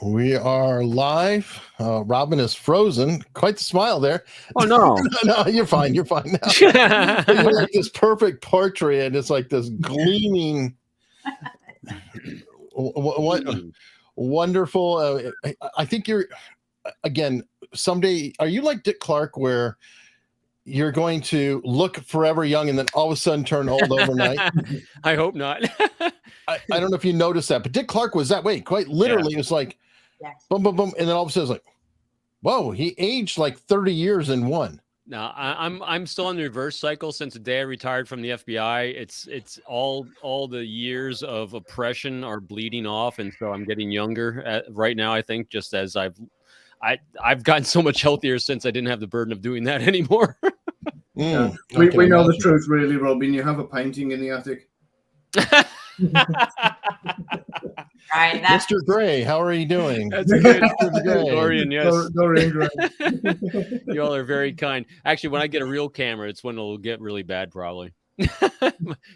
We are live. Robin is frozen. Quite the smile there. Oh no, no, you're fine. You're fine now. You're like this perfect portrait, and it's like this gleaming. What wonderful! I think you're again someday. Are you like Dick Clark, where you're going to look forever young and then all of a sudden turn old overnight? I hope not. I don't know if you noticed that, but Dick Clark was that way. Quite literally, It was like boom, boom, boom, and then all of a sudden it's like, whoa, he aged like 30 years in one. No, I'm still in the reverse cycle since the day I retired from the FBI. It's all the years of oppression are bleeding off, and so I'm getting younger right now. I think just as I've gotten so much healthier since I didn't have the burden of doing that anymore. We know the truth, really, Robin. You have a painting in the attic. Right, Mr. Gray, how are you doing? That's good. Dorian, yes. Dorian Gray. You all are very kind. Actually, when I get a real camera, it's when it'll get really bad, probably.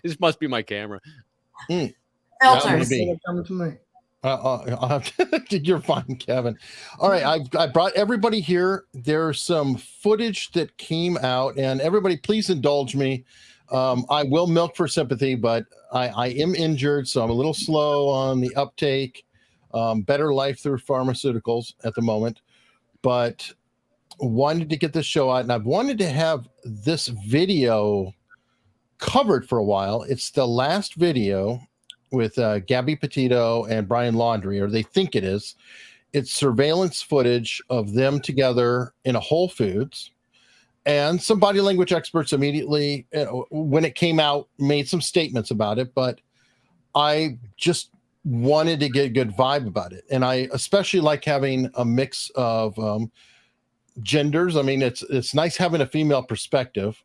This must be my camera. Filters. Come to me. I'll have to, you're fine, Kevin. All right, I brought everybody here. There's some footage that came out, and everybody, please indulge me. I will milk for sympathy, but I am injured, so I'm a little slow on the uptake. Better life through pharmaceuticals at the moment, but wanted to get this show out, and I've wanted to have this video covered for a while. It's the last video with Gabby Petito and Brian Laundrie, or they think it is. It's surveillance footage of them together in a Whole Foods. And some body language experts immediately, when it came out, made some statements about it. But I just wanted to get a good vibe about it. And I especially like having a mix of genders. I mean, it's nice having a female perspective.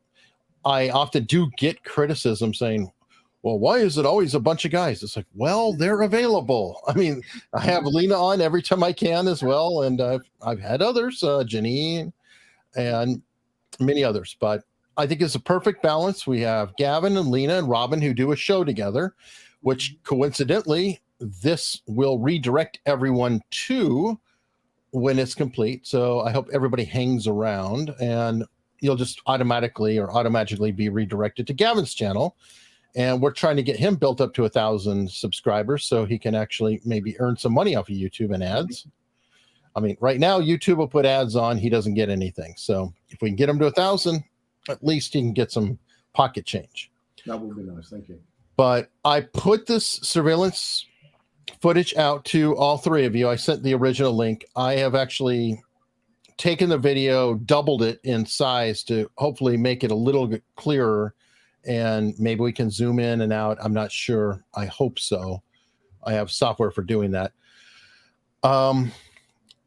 I often do get criticism saying, well, why is it always a bunch of guys? It's like, well, they're available. I mean, I have Lena on every time I can as well. And I've had others, Janine and many others, but I think it's a perfect balance. We have Gavin and Lena and Robin who do a show together, which coincidentally, this will redirect everyone to when it's complete. So I hope everybody hangs around and you'll just automatically be redirected to Gavin's channel. And we're trying to get him built up to 1,000 subscribers so he can actually maybe earn some money off of YouTube and ads. I mean, right now, YouTube will put ads on. He doesn't get anything. So if we can get him to 1,000, at least he can get some pocket change. That would be nice. Thank you. But I put this surveillance footage out to all three of you. I sent the original link. I have actually taken the video, doubled it in size to hopefully make it a little bit clearer. And maybe we can zoom in and out. I'm not sure. I hope so. I have software for doing that.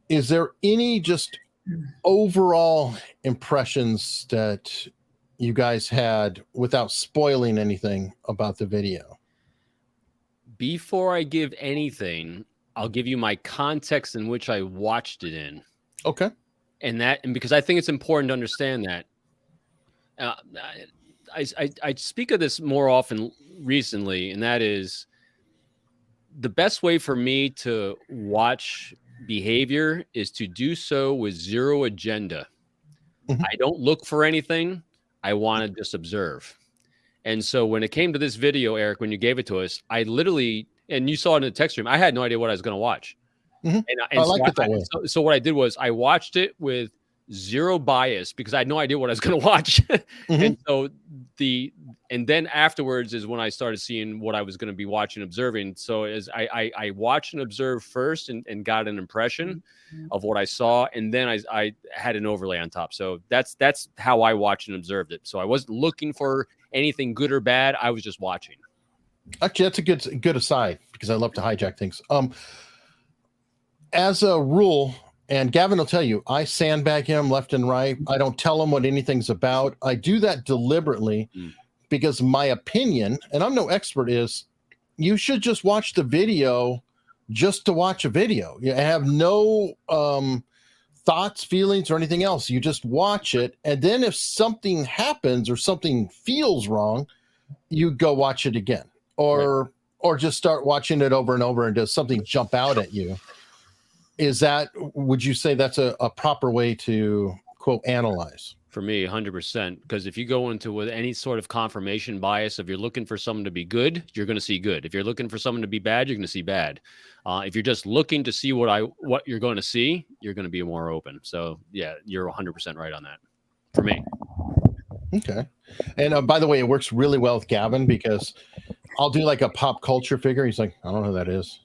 Is there any just overall impressions that you guys had without spoiling anything about the video? Before I give anything, I'll give you my context in which I watched it in. Okay. And because I think it's important to understand that. I speak of this more often recently, and that is the best way for me to watch behavior is to do so with zero agenda. Mm-hmm. I don't look for anything. I want to just observe. And so when it came to this video, Eric, when you gave it to us, I literally, and you saw it in the text stream, I had no idea what I was going to watch. Mm-hmm. And I like it that way. So what I did was I watched it with zero bias because I had no idea what I was going to watch. Mm-hmm. And then afterwards is when I started seeing what I was going to be watching, observing. So as I watched and observed first and got an impression of what I saw. And then I had an overlay on top. So that's how I watched and observed it. So I wasn't looking for anything good or bad. I was just watching. Actually, that's a good aside because I love to hijack things. As a rule, and Gavin will tell you, I sandbag him left and right. I don't tell him what anything's about. I do that deliberately because my opinion, and I'm no expert, is you should just watch the video just to watch a video. You have no thoughts, feelings, or anything else. You just watch it. And then if something happens or something feels wrong, you go watch it again. Or just start watching it over and over, and does something jump out at you? would you say that's a proper way to quote analyze? For me, 100%. Because if you go into with any sort of confirmation bias, if you're looking for someone to be good, you're going to see good. If you're looking for someone to be bad, you're going to see bad. If you're just looking to see what you're going to see, you're going to be more open. So yeah, you're 100% right on that. For me. Okay. And by the way, it works really well with Gavin because I'll do like a pop culture figure. He's like, I don't know who that is.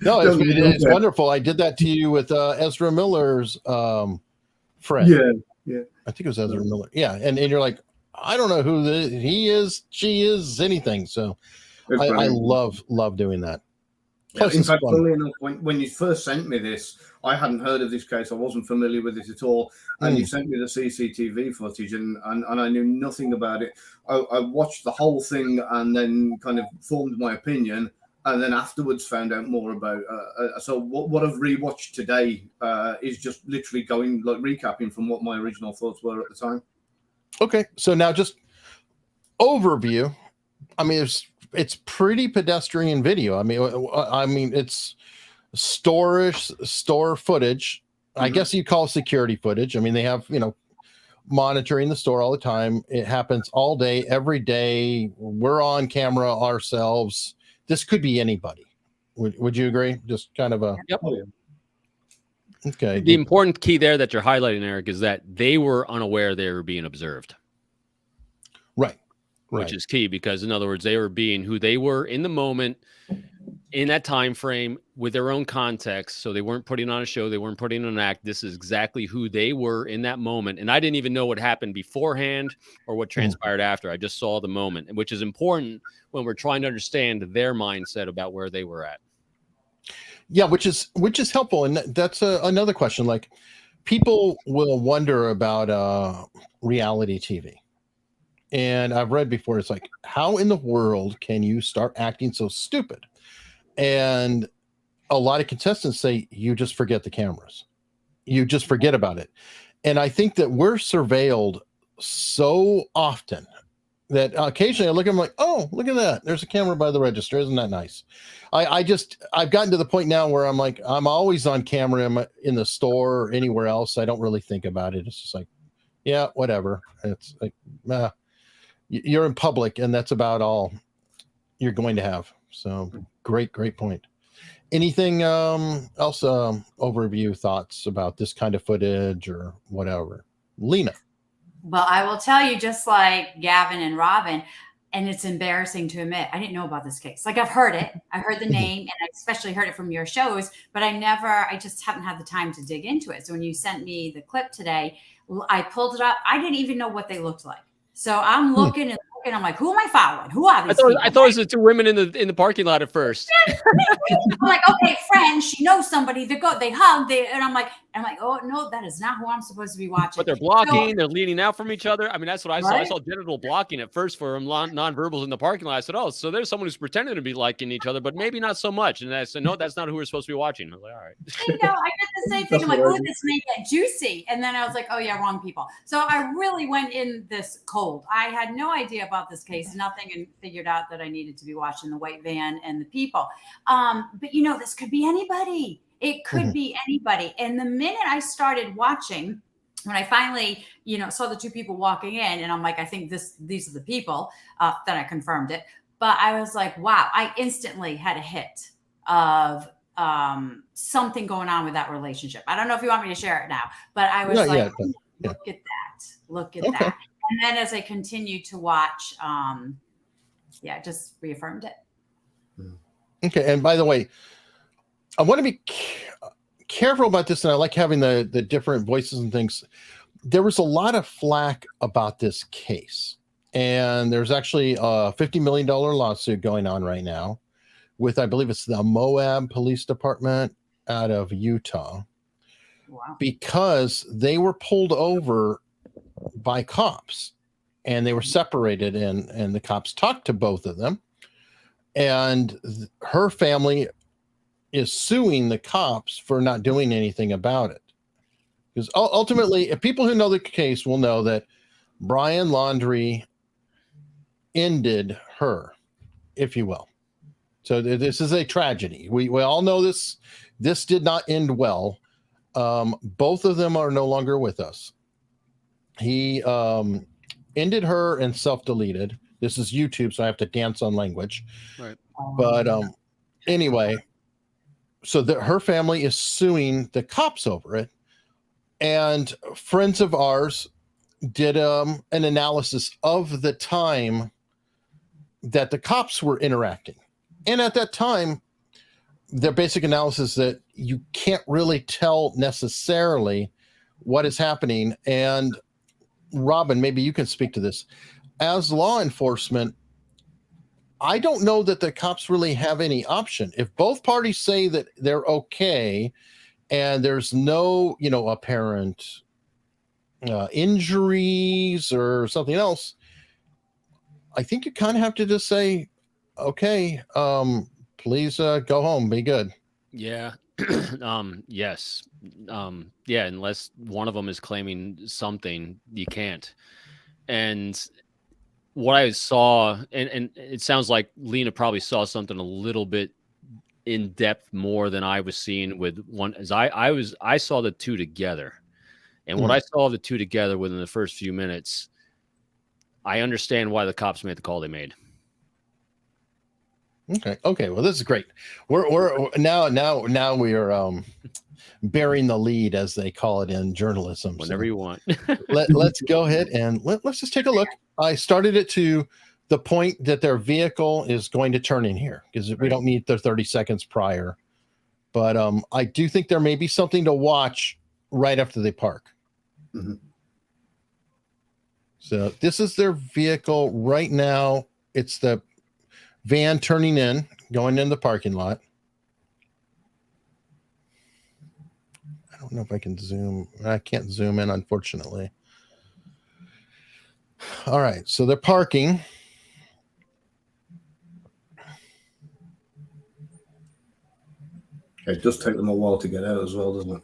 No, it's wonderful. I did that to you with Ezra Miller's friend. Yeah. I think it was Ezra Miller. Yeah. And you're like, I don't know who he is, she is, anything. So I love doing that. Plus, in fact, funnily enough, when you first sent me this, I hadn't heard of this case. I wasn't familiar with it at all. And you sent me the CCTV footage and I knew nothing about it. I watched the whole thing and then kind of formed my opinion. And then afterwards found out more about. So what I've rewatched today is just literally going like recapping from what my original thoughts were at the time. Okay, so now just overview. I mean, it's pretty pedestrian video. I mean it's store footage. I guess you call security footage. I mean, they have monitoring the store all the time. It happens all day, every day. We're on camera ourselves. This could be anybody. Would you agree? Just kind of a... Yep. Okay. The important key there that you're highlighting, Eric, is that they were unaware they were being observed. Right. Which is key because, in other words, they were being who they were in the moment, in that time frame, with their own context. So they weren't putting on a show. They weren't putting on an act. This is exactly who they were in that moment. And I didn't even know what happened beforehand or what transpired after. I just saw the moment, which is important when we're trying to understand their mindset about where they were at. Yeah, which is helpful. And that's another question. Like, people will wonder about reality TV. And I've read before, it's like, how in the world can you start acting so stupid? And a lot of contestants say, you just forget the cameras. You just forget about it. And I think that we're surveilled so often that occasionally I look at them like, oh, look at that. There's a camera by the register. Isn't that nice? I've gotten to the point now where I'm like, I'm always on camera in the store or anywhere else. I don't really think about it. It's just like, yeah, whatever. It's like, you're in public and that's about all you're going to have. So great point. Anything else, overview thoughts about this kind of footage or whatever? Lena. Well, I will tell you, just like Gavin and Robin, and it's embarrassing to admit, I didn't know about this case. Like, I've heard it. I heard the name, and I especially heard it from your shows, but I just haven't had the time to dig into it. So when you sent me the clip today, I pulled it up. I didn't even know what they looked like. So I'm looking and looking. I'm like, who am I following? Who are these people? I thought it was the two women in the parking lot at first. I'm like, okay, friend, she knows somebody. They hug. And I'm like, oh no, that is not who I'm supposed to be watching. But they're blocking. They're leaning out from each other. I mean, that's what I saw. I saw genital blocking at first for nonverbals in the parking lot. I said, oh, so there's someone who's pretending to be liking each other, but maybe not so much. And I said, no, that's not who we're supposed to be watching. I was like, all right. I did the same thing. I'm like, oh, this may get juicy. And then I was like, oh yeah, wrong people. So I really went in this cold. I had no idea about this case, nothing, and figured out that I needed to be watching the white van and the people. But this could be anybody. It could be anybody. And the minute I started watching, when I finally, saw the two people walking in, and I'm like, I think these are the people, then I confirmed it. But I was like, wow, I instantly had a hit of something going on with that relationship. I don't know if you want me to share it now, but I was look at that. And then as I continued to watch, it just reaffirmed it. Okay. And by the way, I want to be careful about this, and I like having the different voices and things. There was a lot of flack about this case, and there's actually a $50 million lawsuit going on right now with, I believe it's the Moab Police Department out of Utah. Wow. Because they were pulled over by cops, and they were separated, and the cops talked to both of them, and her family is suing the cops for not doing anything about it. Because ultimately, if people who know the case will know that Brian Laundrie ended her, if you will. So this is a tragedy. We all know this. This did not end well. Both of them are no longer with us. He ended her and self-deleted. This is YouTube, so I have to dance on language. Right. But anyway, so her family is suing the cops over it. And friends of ours did an analysis of the time that the cops were interacting. And at that time, their basic analysis that you can't really tell necessarily what is happening. And Robin, maybe you can speak to this. As law enforcement, I don't know that the cops really have any option. If both parties say that they're okay and there's no, apparent injuries or something else, I think you kind of have to just say, okay, please go home, be good. Yeah. Yes. Yeah. Unless one of them is claiming something, you can't. And what I saw, and it sounds like Lena probably saw something a little bit in depth more than I was seeing with one, as I saw the two together. And what I saw the two together within the first few minutes, I understand why the cops made the call they made. Okay. Well, this is great. We're now we are bearing the lead, as they call it in journalism. Whenever you want. Let's go ahead and let's just take a look. I started it to the point that their vehicle is going to turn in here because we don't need the 30 seconds prior. But I do think there may be something to watch right after they park. Mm-hmm. So this is their vehicle right now. It's the van turning in, going in the parking lot. I don't know if I can zoom. I can't zoom in, unfortunately. All right, so they're parking. It does take them a while to get out as well, doesn't it?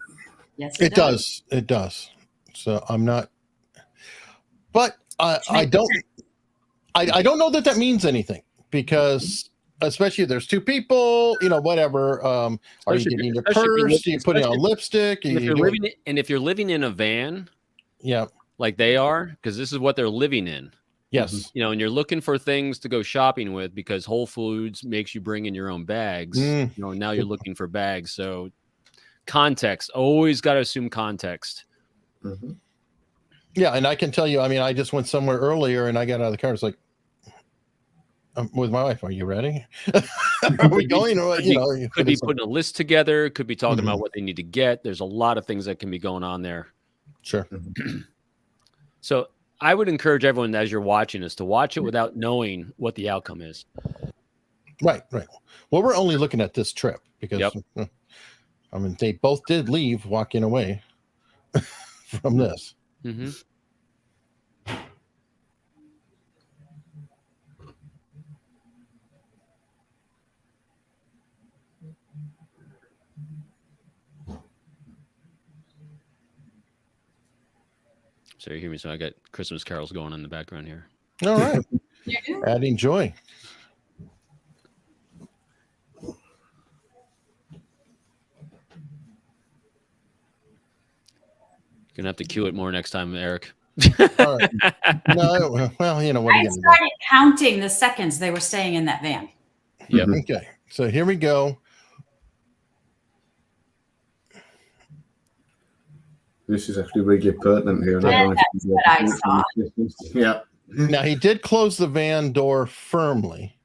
Yes, It does. It does. So I'm not, but I don't know that means anything, because especially if there's two people, whatever. Are you getting your purse? Are you putting on lipstick? If you're living in a van, yeah, like they are, because this is what they're living in. Yes. And you're looking for things to go shopping with because Whole Foods makes you bring in your own bags. Now you're looking for bags. So context, always got to assume context. Mm-hmm. Yeah. And I can tell you, I just went somewhere earlier and I got out of the car. It's like, I'm with my wife. Are you ready? Are we going? Or, could be putting a list together. Could be talking about what they need to get. There's a lot of things that can be going on there. Sure. So I would encourage everyone, as you're watching this, to watch it without knowing what the outcome is. Right. Well, we're only looking at this trip because, they both did leave walking away from this. Mm-hmm. So you hear me? So I got Christmas carols going on in the background here. All right. Adding joy. You're gonna have to cue it more next time, Eric. All right. No, well, what are you gonna do? I started counting the seconds they were staying in that van. Yep. Okay. So here we go. This is actually really pertinent here. That's what I saw. Yeah. Now he did close the van door firmly.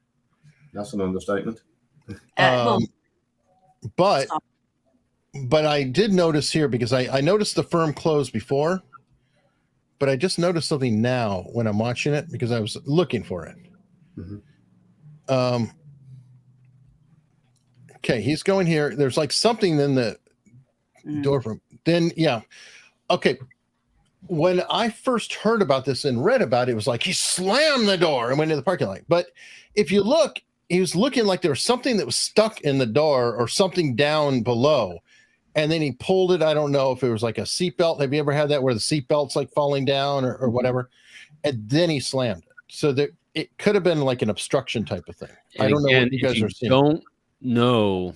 That's an understatement. But I did notice here, because I noticed the firm close before, but I just noticed something now when I'm watching it because I was looking for it. Mm-hmm. Okay, he's going here. There's like something in the door from then. Yeah. Okay. When I first heard about this and read about it, it was like he slammed the door and went into the parking lot. But if you look, he was looking like there was something that was stuck in the door or something down below. And then he pulled it. I don't know if it was like a seatbelt. Have you ever had that where the seatbelt's like falling down or whatever? And then he slammed it. So that it could have been like an obstruction type of thing. And I don't know again, what you guys if are seeing. Don't know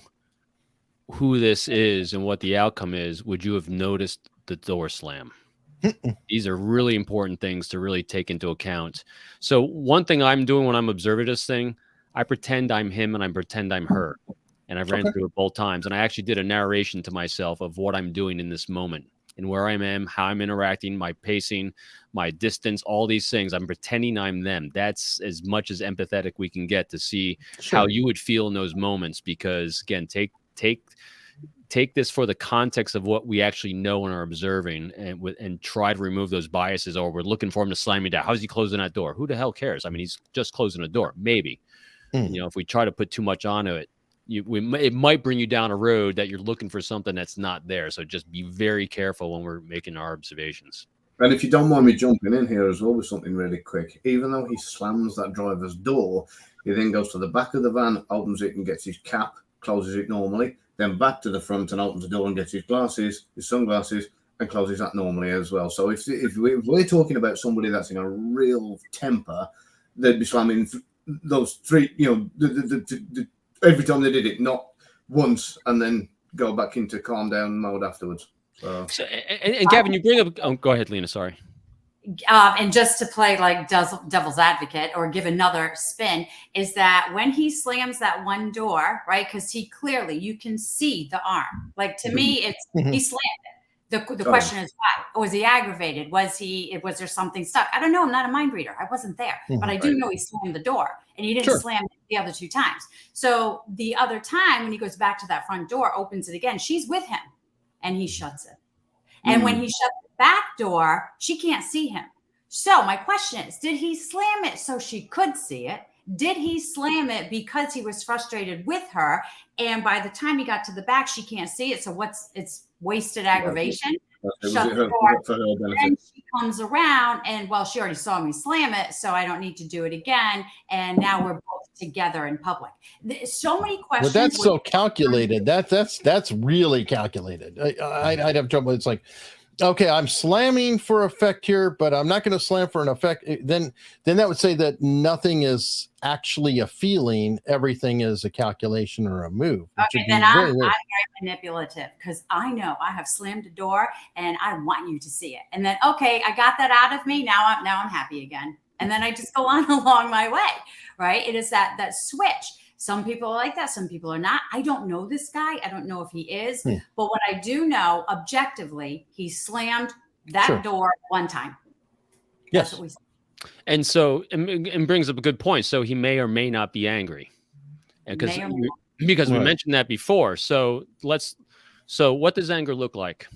who this is and what the outcome is, would you have noticed the door slam? These are really important things to really take into account. So one thing I'm doing when I'm observing this thing, I pretend I'm him and I pretend I'm her. And I've ran through it both times. And I actually did a narration to myself of what I'm doing in this moment and where I am, how I'm interacting, my pacing, my distance, all these things. I'm pretending I'm them. That's as much as empathetic we can get to see how you would feel in those moments. Because again, take this for the context of what we actually know and are observing, and try to remove those biases. Or we're looking for him to slam me down. How's he closing that door? Who the hell cares? I mean, he's just closing a door. Maybe, you know, if we try to put too much onto it, it might bring you down a road that you're looking for something that's not there. So just be very careful when we're making our observations. And if you don't mind me jumping in here as well with something really quick, even though he slams that driver's door, he then goes to the back of the van, opens it and gets his cap, closes it normally, then back to the front and opens the door and gets his glasses, his sunglasses, and closes that normally as well. So if we're talking about somebody that's in a real temper, they'd be slamming those three, you know, every time they did it, not once, and then go back into calm down mode afterwards. And Gavin, you bring up. Oh, go ahead, Lena. Sorry. And just to play like devil's advocate or give another spin, is that when he slams that one door, right? Because he clearly, you can see the arm. Like to me, it's he slammed it. The question is why? Was he aggravated? Was there something stuck? I don't know. I'm not a mind reader. I wasn't there, but I do know he slammed the door, and he didn't slam it the other two times. So the other time when he goes back to that front door, opens it again, she's with him, and he shuts it. And when he shut the back door, she can't see him. So my question is, did he slam it so she could see it? Did he slam it because he was frustrated with her? And by the time he got to the back, she can't see it. So it's wasted aggravation. Shut the door. Then she comes around and, well, she already saw me slam it, so I don't need to do it again. And now we're both together in public. So many questions. But that's so calculated. That's really calculated. I'd have trouble. It's like, okay, I'm slamming for effect here, but I'm not going to slam for an effect. Then that would say that nothing is actually a feeling. Everything is a calculation or a move. Okay, then I'm very manipulative because I know I have slammed a door and I want you to see it. And then, okay, I got that out of me. Now I'm happy again. And then I just go on along my way, right? It is that switch. Some people are like that. Some people are not. I don't know this guy. I don't know if he is. But what I do know, objectively, he slammed that door one time. Yes. That's what we said. And so it brings up a good point. So he may or may not be angry. Because we mentioned that before. So what does anger look like?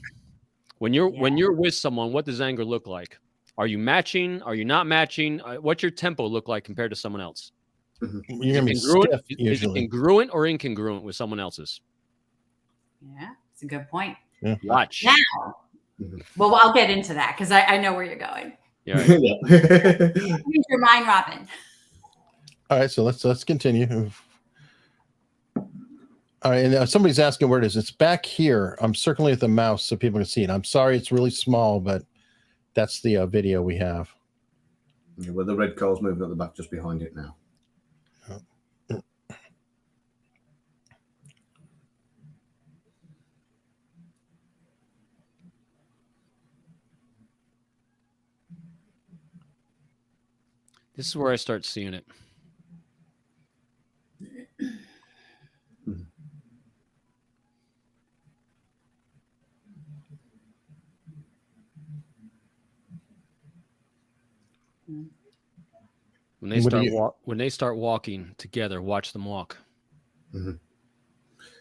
When you're with someone, what does anger look like? Are you matching? Are you not matching? What's your tempo look like compared to someone else? You're gonna be stiff, usually. Is it congruent or incongruent with someone else's? Yeah, it's a good point. Yeah. Watch. Now, well, I'll get into that because I know where you're going. Yeah. Right. Use your mind, Robin. All right, so let's continue. All right, and somebody's asking where it is. It's back here. I'm circling with the mouse so people can see it. I'm sorry, it's really small, but that's the video we have. Yeah, well, the red car's moving at the back just behind it now. This is where I start seeing it. When they start walking together, watch them walk.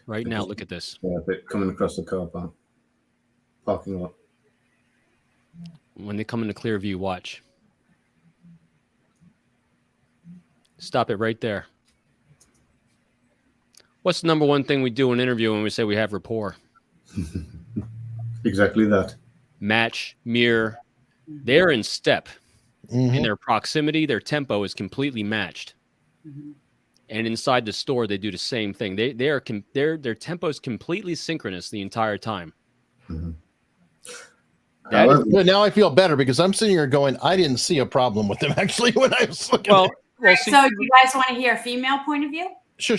Right now, look at this. Yeah, coming across the car park, parking lot. When they come into clear view, watch. Stop it right there. What's the number one thing we do in an interview when we say we have rapport? Exactly that. Match, mirror. They're in step. In their proximity, their tempo is completely matched. And inside the store, they do the same thing. Their tempo is completely synchronous the entire time. But now I feel better because I'm sitting here going, I didn't see a problem with them actually when I was looking. well, see, so do you guys want to hear a female point of view? Sure.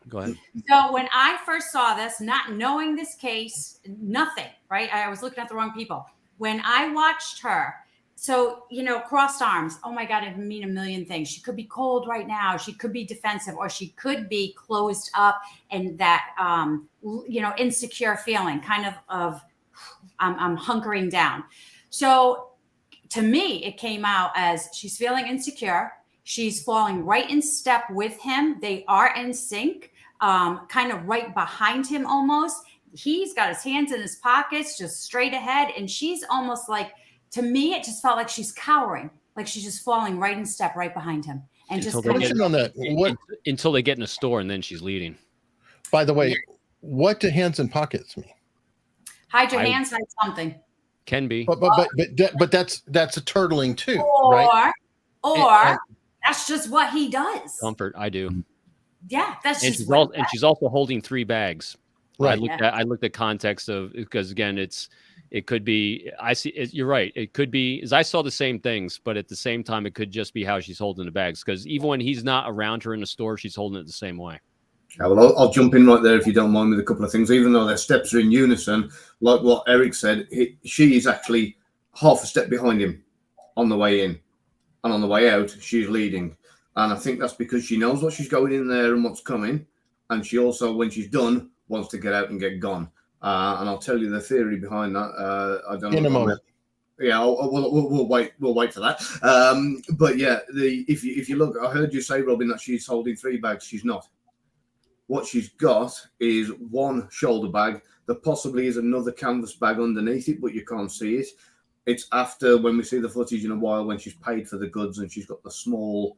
go ahead. So when I first saw this, not knowing this case, nothing, right? I was looking at the wrong people. When I watched her, so, crossed arms. Oh my God, it mean a million things. She could be cold right now. She could be defensive, or she could be closed up and that, insecure feeling kind of I'm hunkering down. So to me, it came out as she's feeling insecure. She's falling right in step with him. They are in sync, kind of right behind him almost. He's got his hands in his pockets, just straight ahead. And she's almost like, to me, it just felt like she's cowering, like she's just falling right in step right behind him. And Until they get in a store, and then she's leading. By the way, what do hands and pockets mean? Hide your hands, hide something. Can be. But that's a turtling too, or, right? Or that's just what he does. Comfort, I do. Yeah, that's and just she's also holding 3 bags. Right. I looked at context of, because again, it could be, you're right. It could be, as I saw the same things, but at the same time, it could just be how she's holding the bags. Because even when he's not around her in the store, she's holding it the same way. Yeah, well, I'll jump in right there if you don't mind with a couple of things. Even though their steps are in unison, like what Eric said, she is actually half a step behind him on the way in, and on the way out, she's leading. And I think that's because she knows what she's going in there and what's coming, and she also, when she's done, wants to get out and get gone. And I'll tell you the theory behind that. I don't know. In a moment. Yeah, we'll wait. We'll wait for that. But yeah, if you look, I heard you say, Robin, that she's holding 3 bags. She's not. What she's got is 1 shoulder bag. There possibly is another canvas bag underneath it, but you can't see it. It's after, when we see the footage in a while, when she's paid for the goods and she's got the small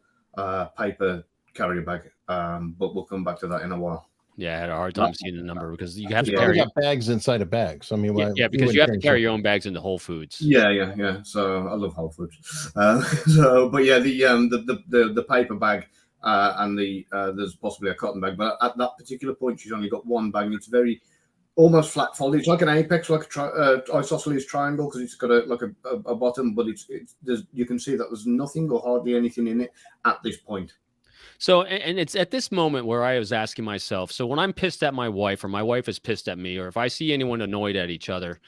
paper carrier bag. But we'll come back to that in a while. Yeah, I had a hard time seeing the number because you have to carry bags inside of bags. I mean, because you have to carry your own bags into Whole Foods. Yeah. So I love Whole Foods. But yeah, the paper bag and there's possibly a cotton bag, but at that particular point, she's only got 1 bag, and it's very almost flat folded. It's like an apex, like a isosceles triangle, because it's got a bottom, but you can see that there's nothing or hardly anything in it at this point. So, and it's at this moment where I was asking myself, so when I'm pissed at my wife, or my wife is pissed at me, or if I see anyone annoyed at each other,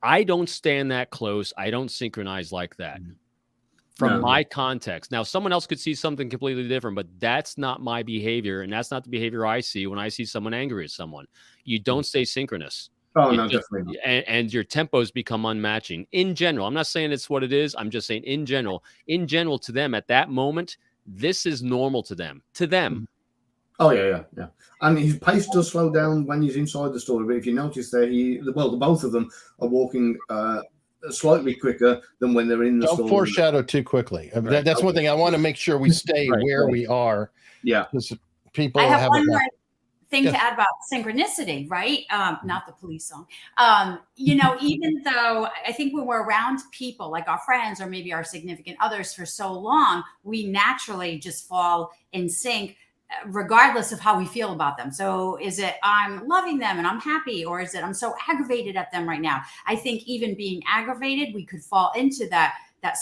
I don't stand that close. I don't synchronize like that from my context. Now, someone else could see something completely different, but that's not my behavior. And that's not the behavior I see when I see someone angry at someone. You don't stay synchronous. Oh, no, definitely not. And your tempos become unmatching in general. I'm not saying it's what it is. I'm just saying in general, to them at that moment, this is normal to them. Oh, yeah. And his pace does slow down when he's inside the store. But if you notice there, the both of them are walking slightly quicker than when they're in the store. Don't foreshadow too quickly. Right. That's one thing. I want to make sure we stay where we are. Yeah. Because people I have one more thing to add about synchronicity, right? Not the police song. Even though I think when we're around people like our friends or maybe our significant others for so long, we naturally just fall in sync regardless of how we feel about them. So is it I'm loving them and I'm happy, or is it I'm so aggravated at them right now? I think even being aggravated, we could fall into that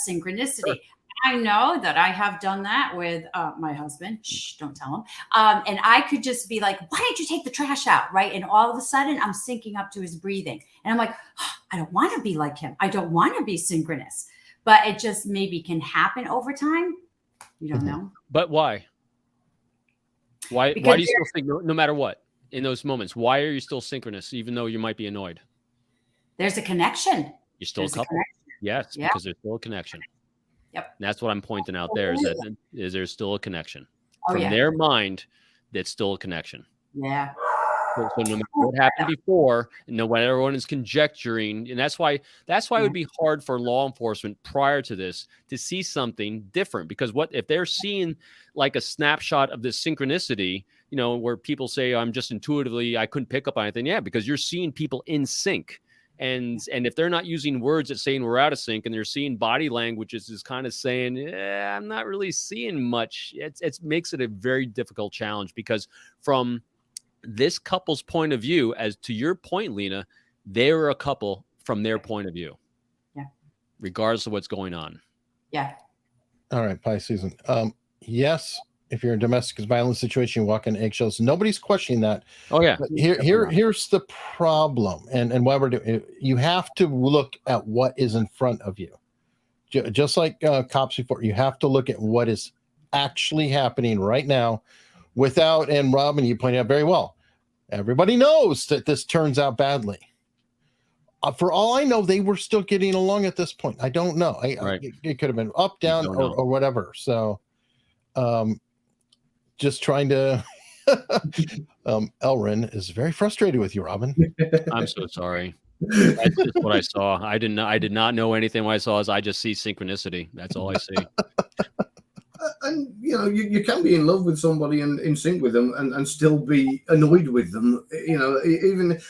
synchronicity. Sure. I know that I have done that with my husband. Shh, don't tell him. And I could just be like, why didn't you take the trash out? Right. And all of a sudden I'm syncing up to his breathing. And I'm like, oh, I don't want to be like him. I don't want to be synchronous. But it just maybe can happen over time. You don't know. But why? Why do you still think, no matter what, in those moments, why are you still synchronous, even though you might be annoyed? There's a connection. You're still a couple. Yes, yeah. Because there's still a connection. Yep. And that's what I'm pointing out there is there's still a connection. From their mind, that's still a connection. Yeah. So no matter what happened before, no matter everyone is conjecturing, and that's why it would be hard for law enforcement prior to this to see something different. Because what if they're seeing like a snapshot of this synchronicity, where people say, I'm just intuitively, I couldn't pick up on anything. Yeah, because you're seeing people in sync. And if they're not using words that saying we're out of sync, and they're seeing body languages is kind of saying, I'm not really seeing much. It makes it a very difficult challenge, because from this couple's point of view, as to your point, Lena, they're a couple from their point of view. Yeah. Regardless of what's going on. Yeah. All right, Pie Season. yes, if you're in a domestic violence situation, you walk in eggshells. Nobody's questioning that. Oh yeah. But here's the problem, and why we're doing it. You have to look at what is in front of you. Just like cops before, you have to look at what is actually happening right now without, and Robin, you pointed out very well, everybody knows that this turns out badly. For all I know, they were still getting along at this point. I don't know. It could have been up, down, or whatever. So just trying to Elrin is very frustrated with you, Robin. I'm so sorry. That's just what I saw. I did not know anything. What I saw is I just see synchronicity. That's all I see. And you can be in love with somebody and in sync with them, and still be annoyed with them. Even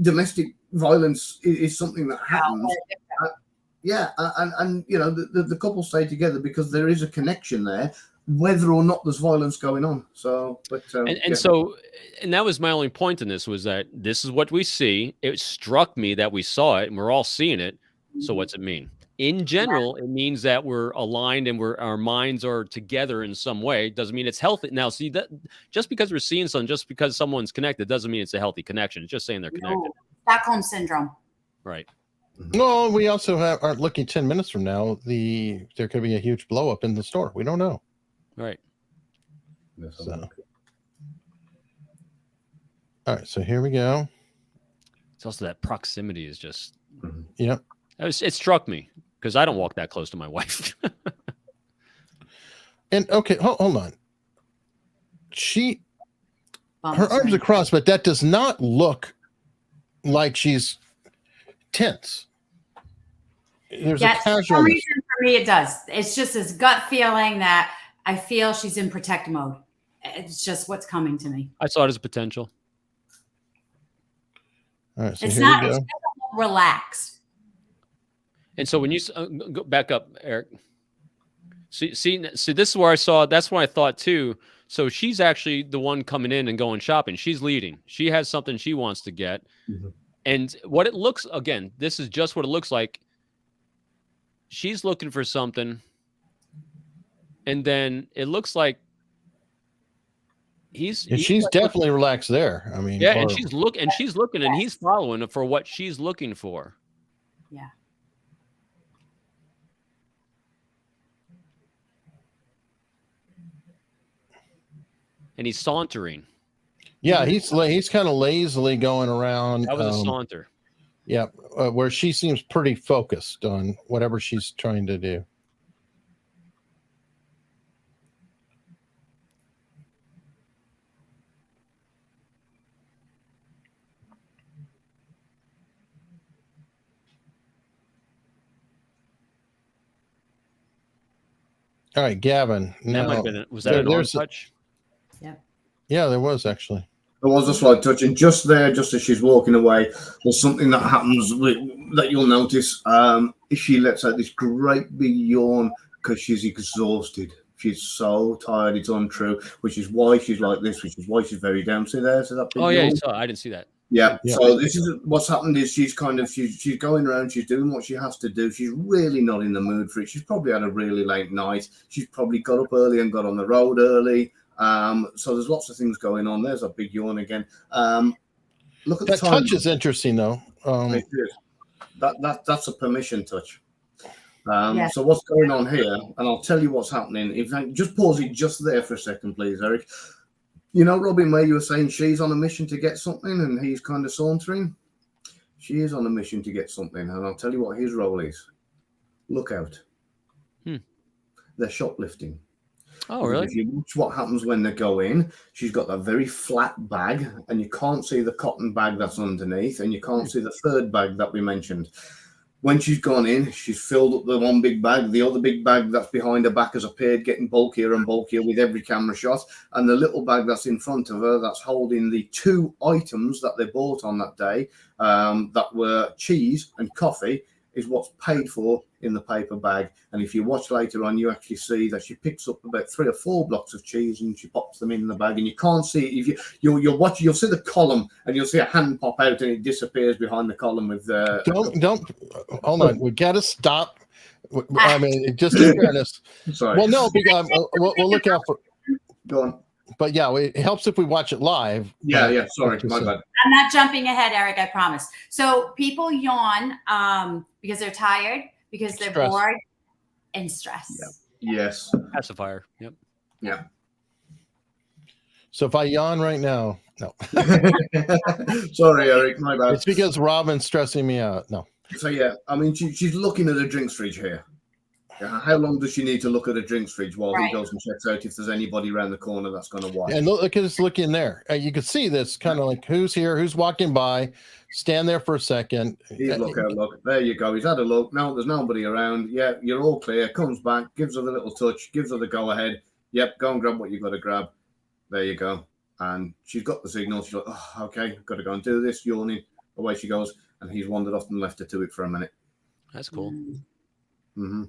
domestic violence is something that happens. And the couple stay together because there is a connection there, whether or not there's violence going on. So, and that was my only point in this, was that this is what we see. It struck me that we saw it and we're all seeing it. So what's it mean? In general, it means that we're aligned and our minds are together in some way. Doesn't mean it's healthy. Now, see, that just because we're seeing something, just because someone's connected, doesn't mean it's a healthy connection. It's just saying they're connected. Stockholm syndrome. Right. Well, we also aren't looking 10 minutes from now. There could be a huge blow up in the store. We don't know. Right. So. All right. So here we go. It's also that proximity is just. Yep. It struck me because I don't walk that close to my wife. And okay, hold on. Her arms are crossed, but that does not look like she's tense. There's a casual. For some reason, for me, it does. It's just this gut feeling that I feel she's in protect mode. It's just what's coming to me. I saw it as a potential. All right, so it's here not. we go. It's relaxed. And so when you go back up, Eric, see, this is where I saw. That's what I thought too. So she's actually the one coming in and going shopping. She's leading. She has something she wants to get. Mm-hmm. And what it looks, again, this is just what it looks like. She's looking for something. And then it looks like she's definitely relaxed there. I mean, yeah, and she's looking and he's following for what she's looking for. Yeah. And he's sauntering. Yeah, he's kind of lazily going around. That was a saunter. Yeah, where she seems pretty focused on whatever she's trying to do. All right, Gavin. That might have been was that an arm touch? Yeah, there was actually. There was a slight touch, and just there, just as she's walking away, there's something that happens that you'll notice. She lets out this great big yawn because she's exhausted. She's so tired, it's untrue, which is why she's like this, which is why she's very down. See there? So that big yawn. I didn't see that. Yeah. So this is what's happened is she's going around, she's doing what she has to do. She's really not in the mood for it. She's probably had a really late night. She's probably got up early and got on the road early. So there's lots of things going on. There's a big yawn again. Look at that the touch is interesting though. That's a permission touch. So what's going on here? And I'll tell you what's happening. In fact, just pause it just there for a second, please, Eric. You know, Robin, where you were saying she's on a mission to get something and he's kind of sauntering. She is on a mission to get something, and I'll tell you what his role is. Look out. They're shoplifting. Oh, really? If you watch what happens when they go in, she's got that very flat bag, and you can't see the cotton bag that's underneath, and you can't see the third bag that we mentioned. When she's gone in, she's filled up the one big bag. The other big bag that's behind her back has appeared, getting bulkier and bulkier with every camera shot. And the little bag that's in front of her, that's holding the two items that they bought on that day, that were cheese and coffee, is what's paid for in the paper bag. And if you watch later on, you actually see that she picks up about 3 or 4 blocks of cheese and she pops them in the bag. And you can't see it. If you'll watch, you'll see the column and you'll see a hand pop out and it disappears behind the column with don't hold on. We got to stop I mean, just in fairness. Sorry. Well, no, because we'll look out for. Go on. But yeah, it helps if we watch it live. Yeah. Sorry, my bad. I'm not jumping ahead, Eric. I promise. So people yawn because they're tired, because they're bored, and stress. Yeah. Yes. Pacifier. Yep. Yeah. So if I yawn right now, no. Sorry, Eric. My bad. It's because Robin's stressing me out. No. So yeah, I mean, she's looking at a drinks fridge here. How long does she need to look at a drinks fridge while he goes and checks out if there's anybody around the corner that's going to watch? And look at us look in there. You can see this kind of like who's here, who's walking by. Stand there for a second. He's look. There you go. He's had a look. No, there's nobody around. Yeah, you're all clear. Comes back, gives her the little touch, gives her the go ahead. Yep, go and grab what you've got to grab. There you go. And she's got the signal. She's like, oh, okay, got to go and do this. Yawning. Away she goes. And he's wandered off and left her to it for a minute. That's cool. Mm-hmm.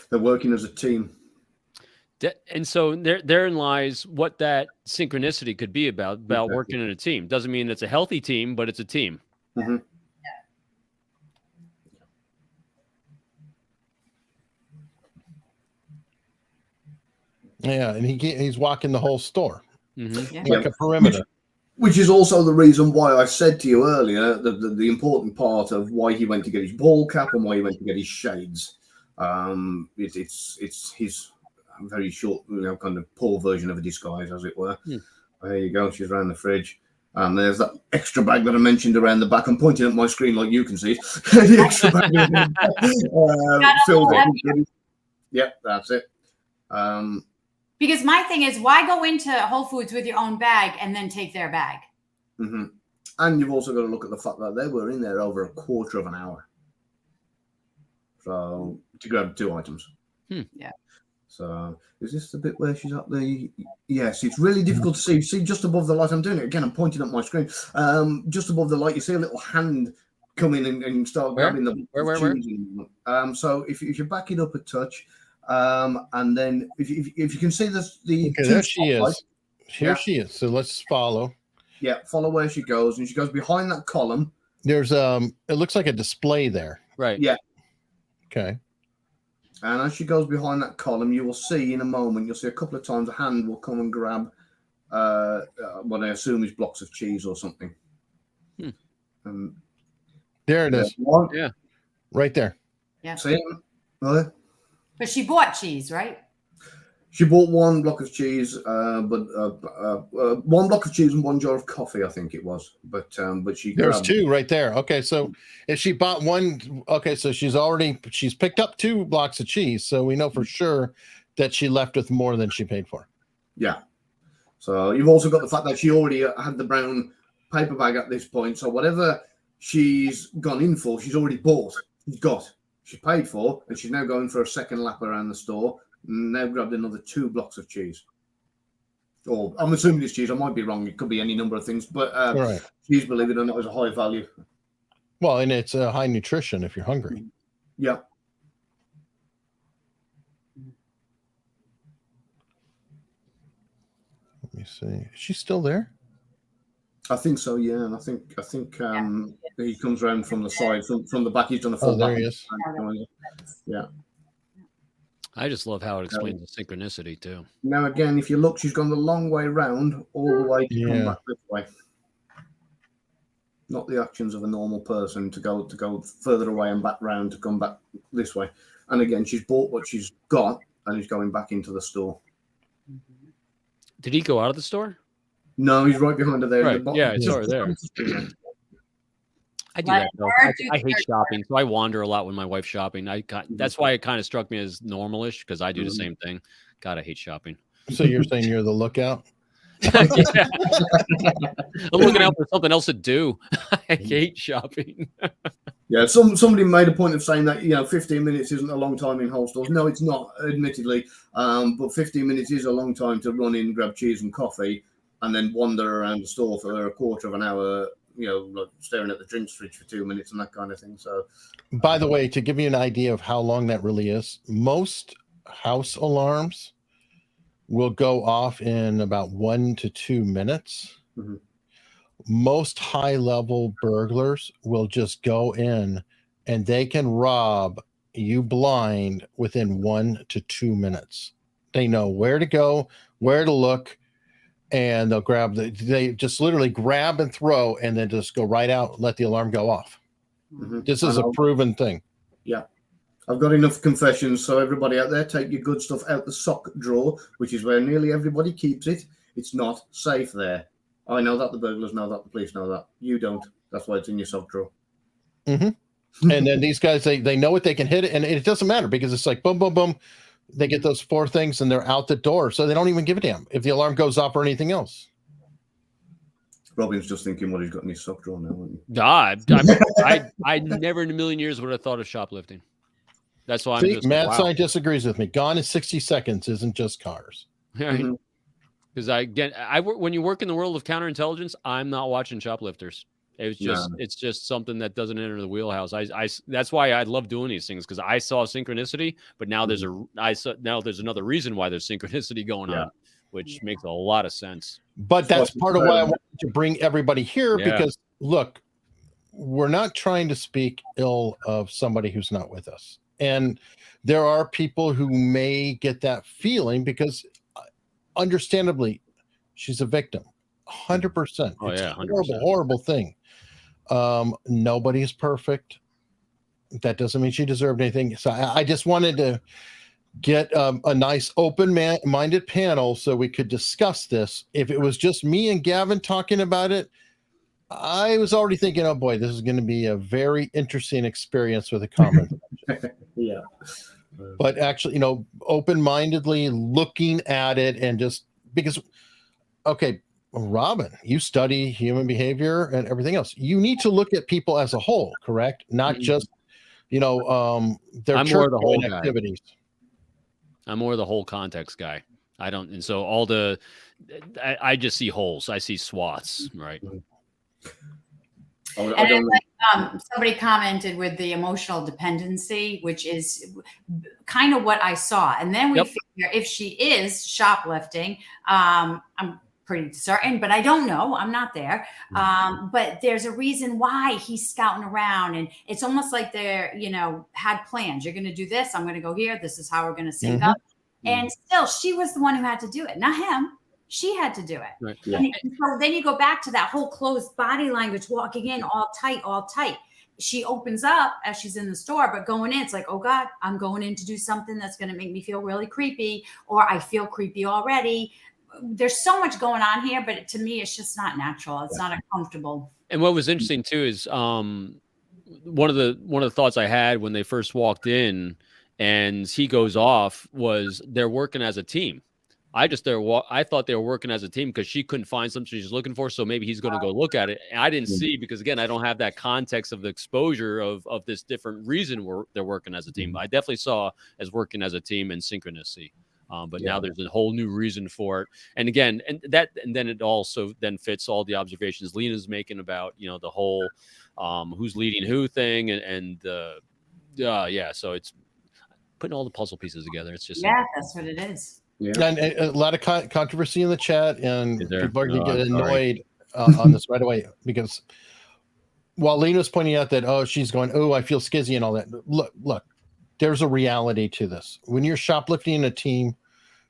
They're working as a team. And so therein lies what that synchronicity could be about working in a team. Doesn't mean it's a healthy team, but it's a team. Mm-hmm. Yeah, and he's walking the whole store Mm-hmm. a perimeter. Which is also the reason why I said to you earlier the important part of why he went to get his ball cap and why he went to get his shades. It's his very short, kind of poor version of a disguise, as it were. There you go. She's around the fridge. And there's that extra bag that I mentioned around the back. I'm pointing at my screen like you can see it. The extra bag filled in. Yep, that's it. Because my thing is, why go into Whole Foods with your own bag and then take their bag? Mm-hmm. And you've also got to look at the fact that they were in there over a quarter of an hour. So to grab 2 items. Yeah. So is this the bit where she's up there? Yes, it's really difficult to see. See just above the light. I'm doing it again. I'm pointing at my screen. Just above the light, you see a little hand come in and start grabbing the where? So if you back it up a touch, and then if you can see the okay, there she is. Here she is. So let's follow. Yeah, follow where she goes, and she goes behind that column. There's it looks like a display there. Right. Yeah. Okay. And as she goes behind that column, you will see in a moment, you'll see a couple of times a hand will come and grab what I assume is blocks of cheese or something. There it is. Yeah. Right there. Yeah. See it? Really? But she bought cheese, right? She bought 1 block of cheese, but 1 block of cheese and 1 jar of coffee, I think it was. But she there's grabbed 2 right there. Okay, so if she bought 1, okay, so she's picked up 2 blocks of cheese, so we know for sure that she left with more than she paid for. Yeah. So you've also got the fact that she already had the brown paper bag at this point. So whatever she's gone in for, she's already bought. She paid for, and she's now going for a second lap around the store. Now grabbed another 2 blocks of cheese. Or I'm assuming it's cheese. I might be wrong. It could be any number of things, but right. Cheese, believe it or not, is a high value. Well, and it's a high nutrition if you're hungry. Yeah. Let me see. Is she still there? I think so. Yeah, and I think he comes around from the side, from the back. He's done a full. Oh, there he is. Yeah. I just love how it explains the synchronicity too. Now again, if you look, she's gone the long way round, all the way to come back this way. Not the actions of a normal person to go further away and back round to come back this way. And again, she's bought what she's got and is going back into the store. Did he go out of the store? No, he's right behind her there. Right. The bottom. Yeah, it's over there. I do that though. I hate shopping, so I wander a lot with my wife's shopping. That's why it kind of struck me as normalish because I do the same thing. God, I hate shopping. So you're saying you're the lookout? I'm looking out for something else to do. I hate shopping. Yeah, somebody made a point of saying that 15 minutes isn't a long time in whole stores. No, it's not, admittedly, but 15 minutes is a long time to run in, grab cheese and coffee, and then wander around the store for a quarter of an hour. Like staring at the drinks fridge for 2 minutes and that kind of thing. So, by the way, to give you an idea of how long that really is, most house alarms will go off in about 1 to 2 minutes. Mm-hmm. Most high-level burglars will just go in and they can rob you blind within 1 to 2 minutes. They know where to go, where to look, and they'll they just literally grab and throw, and then just go right out, let the alarm go off. This is a proven thing. Yeah. I've got enough confessions, so everybody out there, take your good stuff out the sock drawer, which is where nearly everybody keeps it. It's not safe there. I know that, the burglars know that, the police know that. You don't. That's why it's in your sock drawer. And then these guys, they know what they can hit it, and it doesn't matter because it's like boom, boom, boom. They get those 4 things and they're out the door, so they don't even give a damn if the alarm goes off or anything else. Robin's just thinking what he's got in his sock drawer now, isn't he? God, I never in a million years would have thought of shoplifting. That's why I'm just Mad Science disagrees with me. Gone in 60 seconds isn't just cars. Because when you work in the world of counterintelligence, I'm not watching shoplifters. It's just something that doesn't enter the wheelhouse. That's why I love doing these things, because I saw synchronicity, but now there's another reason why there's synchronicity going on, which makes a lot of sense. But that's part of why I wanted to bring everybody here, because look, we're not trying to speak ill of somebody who's not with us. And there are people who may get that feeling because understandably, she's a victim. 100%. Oh, it's yeah, 100%. a horrible, horrible thing. Nobody is perfect. That doesn't mean she deserved anything. So I just wanted to get a nice open-minded panel so we could discuss this. If it was just me and Gavin talking about it, I was already thinking, oh boy, this is going to be a very interesting experience with a comment. Yeah. But actually, open-mindedly looking at it, and just because, okay, Robin, you study human behavior and everything else. You need to look at people as a whole, correct? Not just, their I'm more the whole activities. I'm more the whole context guy. I don't, and so I just see holes. I see swaths, right? Somebody commented with the emotional dependency, which is kind of what I saw. And then we figure if she is shoplifting, I'm pretty certain, but I don't know. I'm not there. But there's a reason why he's scouting around, and it's almost like they're, had plans. You're going to do this. I'm going to go here. This is how we're going to sync up. And still, she was the one who had to do it, not him. She had to do it. Right. Yeah. And so then you go back to that whole closed body language, walking in all tight. She opens up as she's in the store, but going in, it's like, oh God, I'm going in to do something that's going to make me feel really creepy, or I feel creepy already. There's so much going on here, but to me, it's just not natural. It's not comfortable. And what was interesting too is one of the thoughts I had when they first walked in and he goes off was they're working as a team. I thought they were working as a team because she couldn't find something she's looking for. So maybe he's going to go look at it. And I didn't see, because again, I don't have that context of the exposure of this different reason they're working as a team. I definitely saw as working as a team and synchronicity. But now there's a whole new reason for it. And again, and then it also then fits all the observations Lena's making about, the whole who's leading who thing. So it's putting all the puzzle pieces together. It's just that's what it is. Yeah. And a lot of controversy in the chat, and people are going to get annoyed on this right away, because while Lena's pointing out that, she's going, I feel skizzy and all that. Look, there's a reality to this. When you're shoplifting in a team,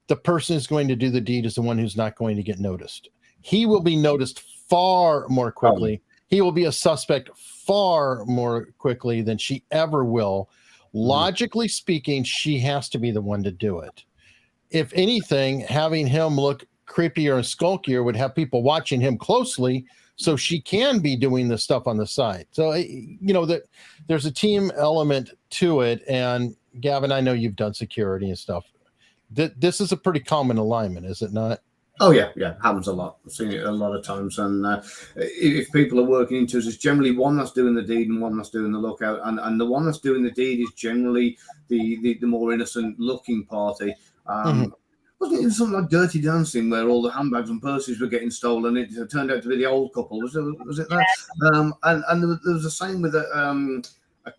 the person who's going to do the deed is the one who's not going to get noticed. He will be noticed far more quickly. He will be a suspect far more quickly than she ever will. Logically speaking, she has to be the one to do it. If anything, having him look creepier and skulkier would have people watching him closely, so she can be doing the stuff on the side. So, that there's a team element to it. And Gavin, I know you've done security and stuff. This is a pretty common alignment, is it not? Oh, yeah. Happens a lot. I've seen it a lot of times. And if people are working into it, it's generally one that's doing the deed and one that's doing the lookout. And the one that's doing the deed is generally the more innocent looking party. Wasn't it something like Dirty Dancing where all the handbags and purses were getting stolen? It turned out to be the old couple. Was it that? And there was the same with a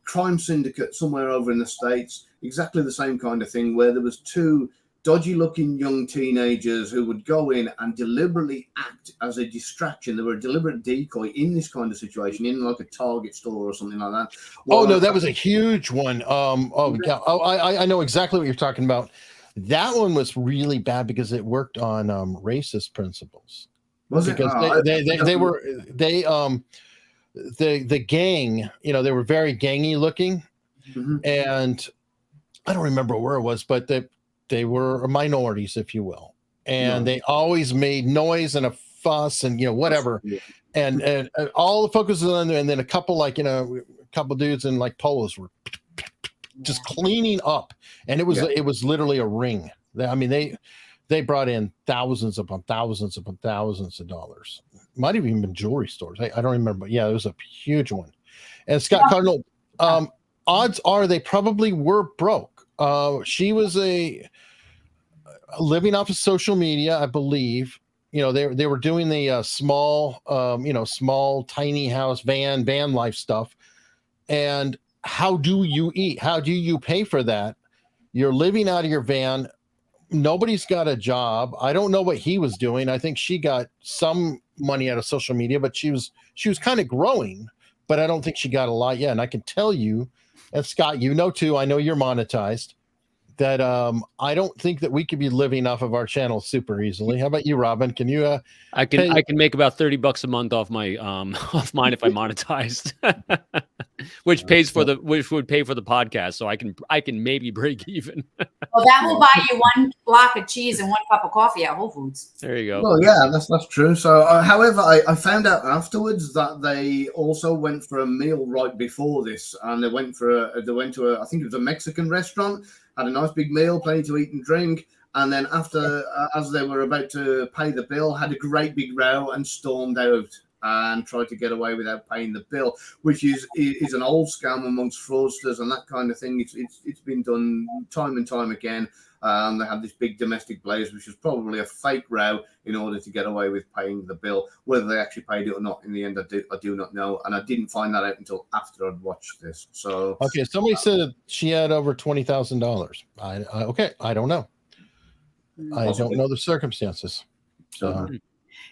crime syndicate somewhere over in the States. Exactly the same kind of thing, where there was two dodgy-looking young teenagers who would go in and deliberately act as a distraction. They were a deliberate decoy in this kind of situation, in like a Target store or something like that. Oh no, that was a huge one. Yeah. Oh, I know exactly what you're talking about. That one was really bad because it worked on racist principles. Was it? Because the gang, you know, they were very gangy looking, and I don't remember where it was, but they were minorities, if you will, and they always made noise and a fuss and, you know, whatever, and all the focus was on there, and then a couple, like, you know, a couple dudes in like polos were just cleaning up, and it was literally a ring. I mean, they brought in thousands upon thousands upon thousands of dollars. Might have even been jewelry stores. I don't remember, but yeah, it was a huge one. And Scott Cardinal, odds are they probably were broke. She was living off of social media, I believe. You know, they were doing the small, you know, small tiny house van life stuff. And how do you eat? How do you pay for that? You're living out of your van. Nobody's got a job. I don't know what he was doing. I think she got some money out of social media, but she was kind of growing, but I don't think she got a lot yet. And I can tell you, and Scott, you know too, I know you're monetized, that I don't think that we could be living off of our channel super easily. How about you, Robin? Can you I can make about $30 a month off my off mine if I monetized. which would pay for the podcast, so I can maybe break even. Well, that will buy you one block of cheese and one cup of coffee at Whole Foods. There you go. Well, yeah, that's true. So, however, I found out afterwards that they also went for a meal right before this, and they went to I think it was a Mexican restaurant, had a nice big meal, plenty to eat and drink, and then after, as they were about to pay the bill, had a great big row and stormed out and tried to get away without paying the bill, which is an old scam amongst fraudsters and that kind of thing. It's been done time and time again. They had this big domestic blaze, which was probably a fake row in order to get away with paying the bill. Whether they actually paid it or not, in the end, I do not know, and I didn't find that out until after I'd watched this. So okay, somebody said she had over $20,000. Okay, I don't know. I don't know the circumstances. So.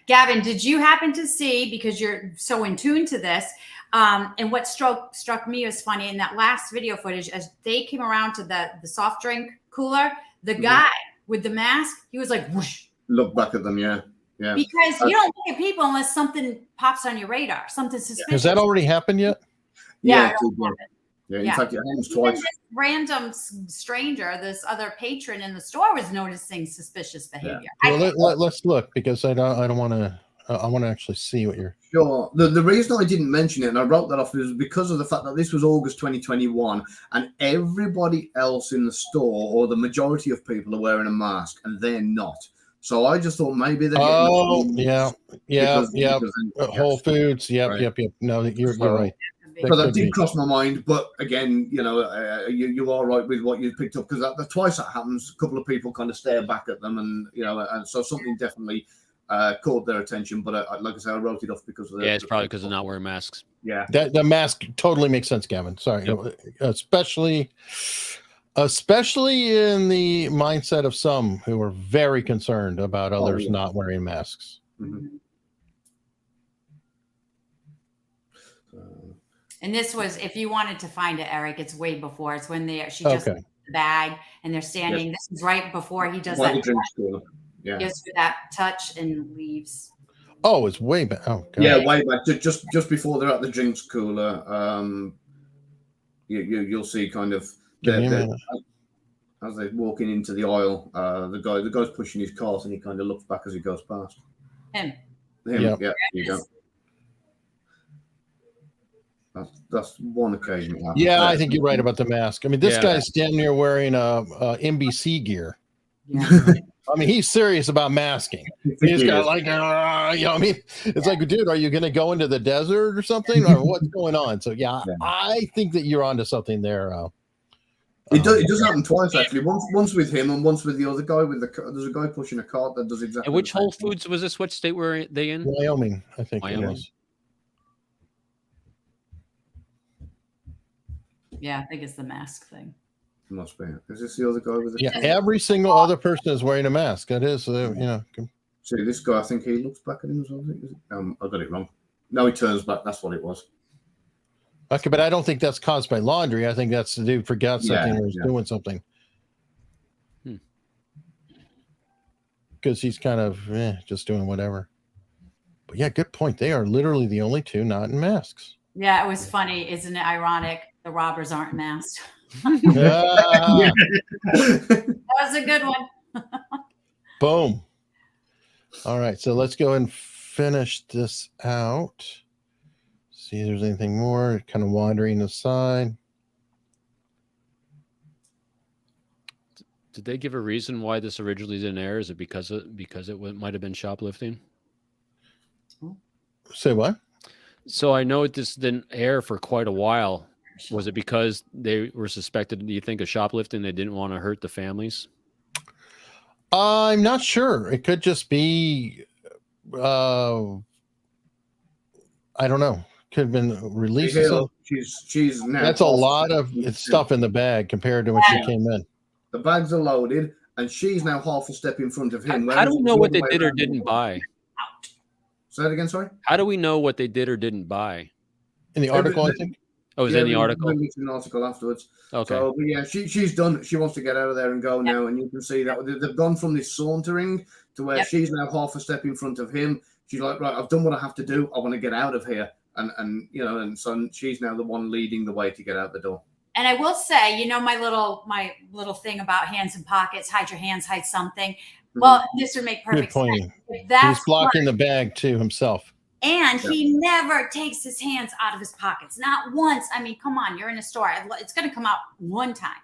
Gavin, did you happen to see, because you're so in tune to this, and what struck me as funny in that last video footage, as they came around to the soft drink cooler, the guy with the mask, he was like, whoosh. Look back at them, yeah. Because you don't look at people unless something pops on your radar, something suspicious. Has that already happened yet? Yeah. In fact, it happens twice. This random stranger, this other patron in the store, was noticing suspicious behavior. Yeah. Well, let's look, because I don't want to. I want to actually see what you're. Sure. The reason I didn't mention it, and I wrote that off, is because of the fact that this was August 2021, and everybody else in the store, or the majority of people, are wearing a mask, and they're not. So I just thought maybe they're getting yeah. Whole Foods. Yep. No, you're right. So that did cross my mind, but again, you know, you are right with what you picked up, because twice that happens, a couple of people kind of stare back at them, and you know, and so something definitely caught their attention. But like I said, I wrote it off because of it's probably because they're not wearing masks. Yeah, the mask totally makes sense, Gavin. Sorry, especially in the mindset of some who are very concerned about others not wearing masks. Mm-hmm. And this was, if you wanted to find it, Eric, it's way before. It's when she just the bag and they're standing. Yes. This is right before he does that. Gives her that touch and leaves. Oh, it's way back. Oh, God. Yeah, way back. Just before they're at the drinks cooler. You'll see kind of as they're walking into the aisle. The guy's pushing his cart, and he kind of looks back as he goes past. Him. Yeah. There you go. That's one occasion. Yeah, I think you're right about the mask. I mean, this guy's damn near wearing NBC gear. Yeah. I mean, he's serious about masking. He's got like, you know, I mean, it's like, dude, are you going to go into the desert or something, or what's going on? So I think that you're onto something there. It does happen twice, actually. Once with him and once with the other guy. There's a guy pushing a cart that does exactly. And which Whole Foods was this? What state were they in? Wyoming, I think. Wyoming. Yeah, I think it's the mask thing. Must be. Is this the other guy with the? Yeah, every single other person is wearing a mask. That is, See, this guy, I think he looks back at him as well. I got it wrong. No, he turns back. That's what it was. Okay, but I don't think that's caused by Laundrie. I think that's the dude forgot something or is doing something. Because he's kind of just doing whatever. But yeah, good point. They are literally the only two not in masks. Yeah, it was funny. Isn't it ironic? The robbers aren't masked. That was a good one. Boom. All right, so let's go and finish this out. See if there's anything more. Kind of wandering aside. Did they give a reason why this originally didn't air? Is it because it might have been shoplifting? Say what? So I know this didn't air for quite a while. Was it because they were suspected, do you think, of shoplifting? They didn't want to hurt the families? I'm not sure. It could just be, I don't know. Could have been released. She's now. That's a lot of stuff in the bag compared to when she came in. The bags are loaded, and she's now half a step in front of him. I don't know what they did or didn't buy. Say that again, sorry? How do we know what they did or didn't buy? In the article, I think. Oh, it was in the article? It's an article afterwards. Okay. So, but yeah, she's done. She wants to get out of there and go now, and you can see that they've gone from this sauntering to where she's now half a step in front of him. She's like, right, I've done what I have to do. I want to get out of here. And so she's now the one leading the way to get out the door. And I will say, my little thing about hands in pockets, hide your hands, hide something. Well, this would make perfect sense. He's blocking the bag too himself. And he never takes his hands out of his pockets. Not once. I mean, come on, you're in a store. It's going to come out one time.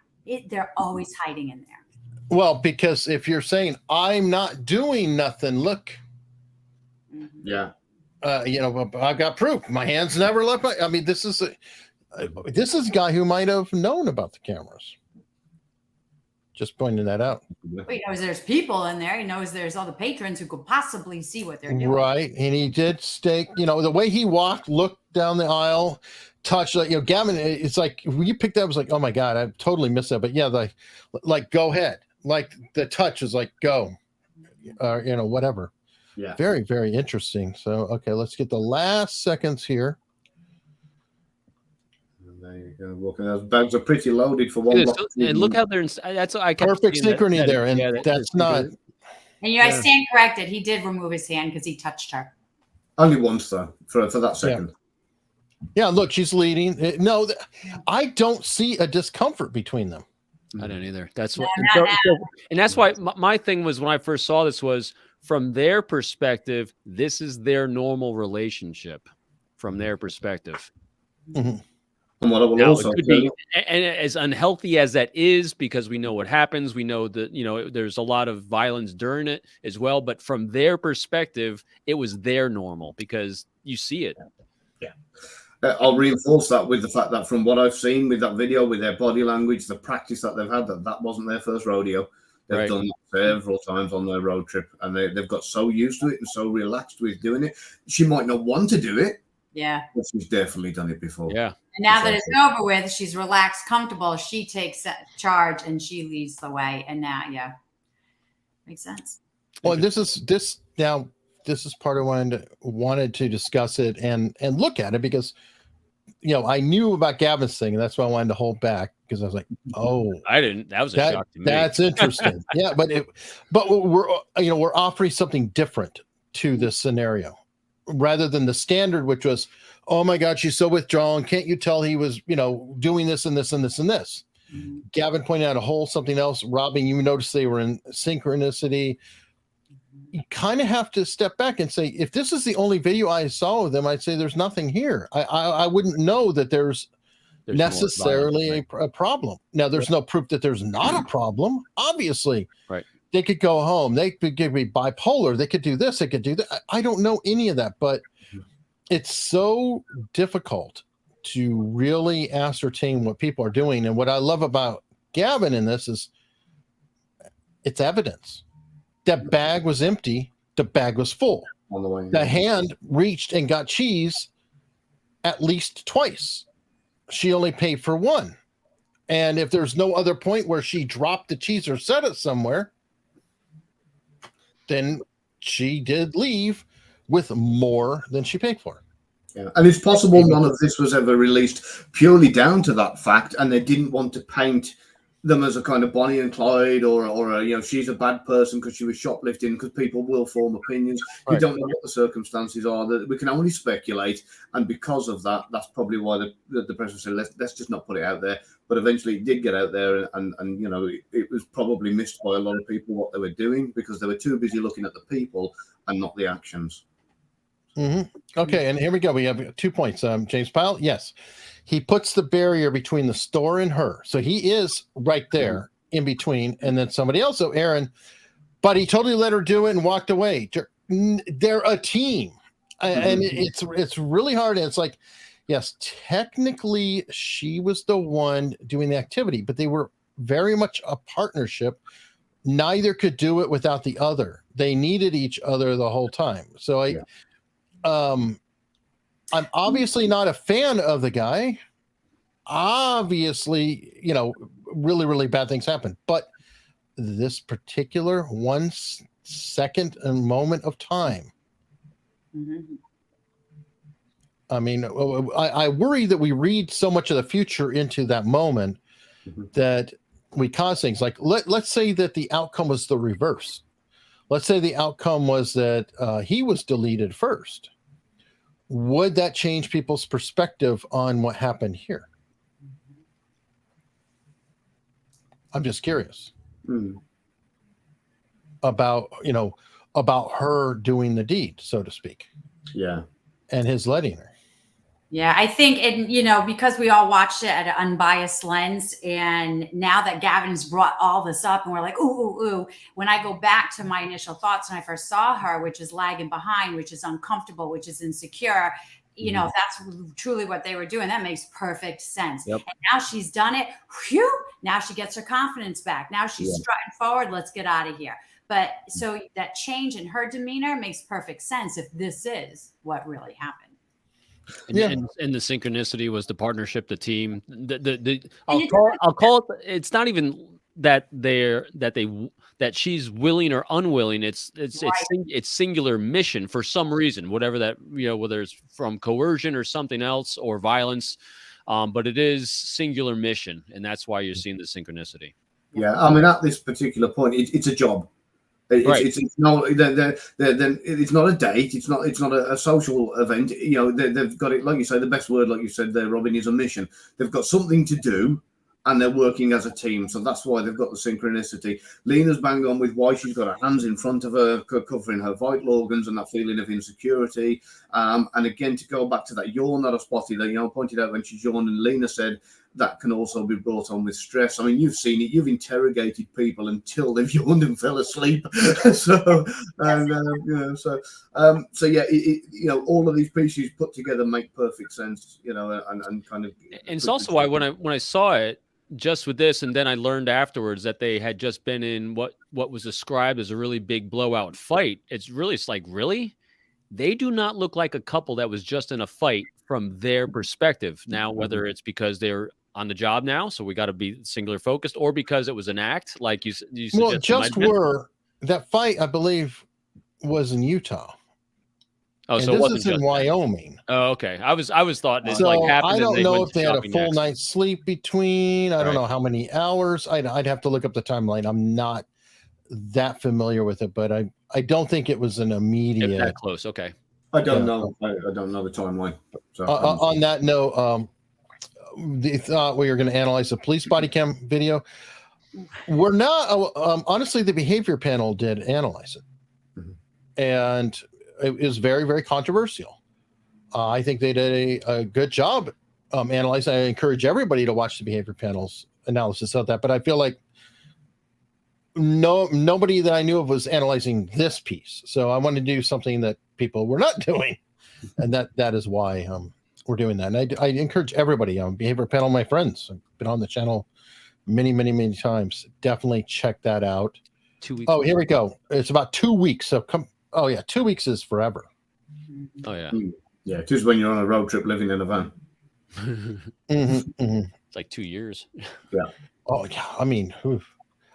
They're always hiding in there. Well, because if you're saying, I'm not doing nothing, look. Yeah. I've got proof. My hands never left. This is a guy who might have known about the cameras. Just pointing that out. He knows there's people in there. He knows there's other patrons who could possibly see what they're doing. Right. And he did stake, the way he walked, looked down the aisle, touched, Gavin, it's like, when you picked that, I was like, oh my God, I totally missed that. But yeah, like, go ahead. Like the touch was like, go, whatever. Yeah. Very, very interesting. So, okay, let's get the last seconds here. There you go. Walking, those bags are pretty loaded for one. And look how they're. That's I perfect synchrony there, and that's not. And I stand corrected. He did remove his hand because he touched her. Only once though, for that second. Yeah, look, she's leading. No, I don't see a discomfort between them. I don't either. That's what, and that's why my thing was when I first saw this was from their perspective, this is their normal relationship from their perspective. Mm-hmm. And what I will also could be, and as unhealthy as that is, because we know what happens, we know that there's a lot of violence during it as well. But from their perspective, it was their normal because you see it. Yeah, I'll reinforce that with the fact that from what I've seen with that video, with their body language, the practice that they've had, that wasn't their first rodeo. They've done it several times on their road trip, and they've got so used to it and so relaxed with doing it. She might not want to do it. Yeah. But she's definitely done it before. Yeah. And now that it's over with, she's relaxed, comfortable. She takes charge and she leads the way. And now, makes sense. Well, this is part of why I wanted to discuss it and look at it because, I knew about Gavin's thing, and that's why I wanted to hold back because I was like, oh, I didn't. That was a shock to me. That's interesting. Yeah, but we're offering something different to this scenario. Rather than the standard, which was, oh my God, she's so withdrawn. Can't you tell he was, doing this and this and this and this? Mm-hmm. Gavin pointed out something else. Robin, you noticed they were in synchronicity. You kind of have to step back and say, if this is the only video I saw of them, I'd say there's nothing here. I wouldn't know that there's necessarily a problem. Now, there's no proof that there's not a problem, obviously. Right. They could go home. They could be bipolar. They could do this. They could do that. I don't know any of that, but it's so difficult to really ascertain what people are doing. And what I love about Gavin in this is it's evidence. That bag was empty. The bag was full. On the way. The hand reached and got cheese at least twice. She only paid for one. And if there's no other point where she dropped the cheese or set it somewhere, then she did leave with more than she paid for. Yeah. And it's possible none of this was ever released purely down to that fact, and they didn't want to paint them as a kind of Bonnie and Clyde, or a, she's a bad person because she was shoplifting, because people will form opinions. Right. You don't know what the circumstances are. That we can only speculate, and because of that, that's probably why the president said, let's just not put it out there. But eventually it did get out there, and it was probably missed by a lot of people what they were doing, because they were too busy looking at the people and not the actions. Mm-hmm. Okay, and here we go. We have 2 points. James Pyle, yes. He puts the barrier between the store and her. So he is right there in between, and then somebody else, so Aaron, but he totally let her do it and walked away. They're a team. And it's really hard. And it's like, yes, technically she was the one doing the activity, but they were very much a partnership. Neither could do it without the other. They needed each other the whole time. So I'm obviously not a fan of the guy. Obviously, really, really bad things happen. But this particular 1 second and moment of time. Mm-hmm. I mean, I worry that we read so much of the future into that moment that we cause things. Like, let's say that the outcome was the reverse. Let's say the outcome was that he was deleted first. Would that change people's perspective on what happened here? I'm just curious about her doing the deed, so to speak. Yeah. And his letting her. Yeah, I think, because we all watched it at an unbiased lens, and now that Gavin's brought all this up and we're like, ooh, when I go back to my initial thoughts when I first saw her, which is lagging behind, which is uncomfortable, which is insecure, if that's truly what they were doing, that makes perfect sense. Yep. And now she's done it. Whew, now she gets her confidence back. Now she's strutting forward. Let's get out of here. But so that change in her demeanor makes perfect sense if this is what really happened. And the synchronicity was the partnership, the team. I'll call it. It's not even that she's willing or unwilling. It's singular mission for some reason, whatever that, whether it's from coercion or something else or violence, but it is singular mission, and that's why you're seeing the synchronicity. Yeah, I mean, at this particular point, it's a job. It's not a date. It's not a social event. They've got it, like you say. The best word, like you said there, Robin, is a mission. They've got something to do, and they're working as a team. So that's why they've got the synchronicity. Lena's bang on with why she's got her hands in front of her, covering her vital organs and that feeling of insecurity. And again, to go back to that yawn that I spotted, that pointed out when she yawned, and Lena said that can also be brought on with stress. I mean, you've seen it. You've interrogated people until they've yawned and fell asleep. All of these pieces put together make perfect sense. And kind of. And it's also why when I saw it just with this, and then I learned afterwards that they had just been in what was described as a really big blowout fight. It's like, really? They do not look like a couple that was just in a fight from their perspective. Now, whether it's because they're on the job now, so we got to be singular focused, or because it was an act, like you suggested. That fight, I believe, was in Utah. Oh, and so this it wasn't is in Wyoming. Oh, okay. I was thought it so happened. I don't know if they had a full night's sleep between. I don't know how many hours. I'd have to look up the timeline. I'm not that familiar with it, but I don't think it was an immediate. That close. Okay. I don't know. I don't know the timeline. So, on that note, they thought we were going to analyze the police body cam video. We're not. Honestly, the behavior panel did analyze it, and it was very, very controversial. I think they did a good job analyzing. I encourage everybody to watch the behavior panel's analysis of that, but I feel like nobody that I knew of was analyzing this piece. So I wanted to do something that people were not doing, and that is why we're doing that. And I encourage everybody, behavior panel, my friends, I've been on the channel many, many, many times. Definitely check that out. 2 weeks. Oh, here we go. It's about 2 weeks. So 2 weeks is forever. Oh yeah. Yeah, it is when you're on a road trip living in a van. It's like 2 years. Yeah. Oh yeah. I mean,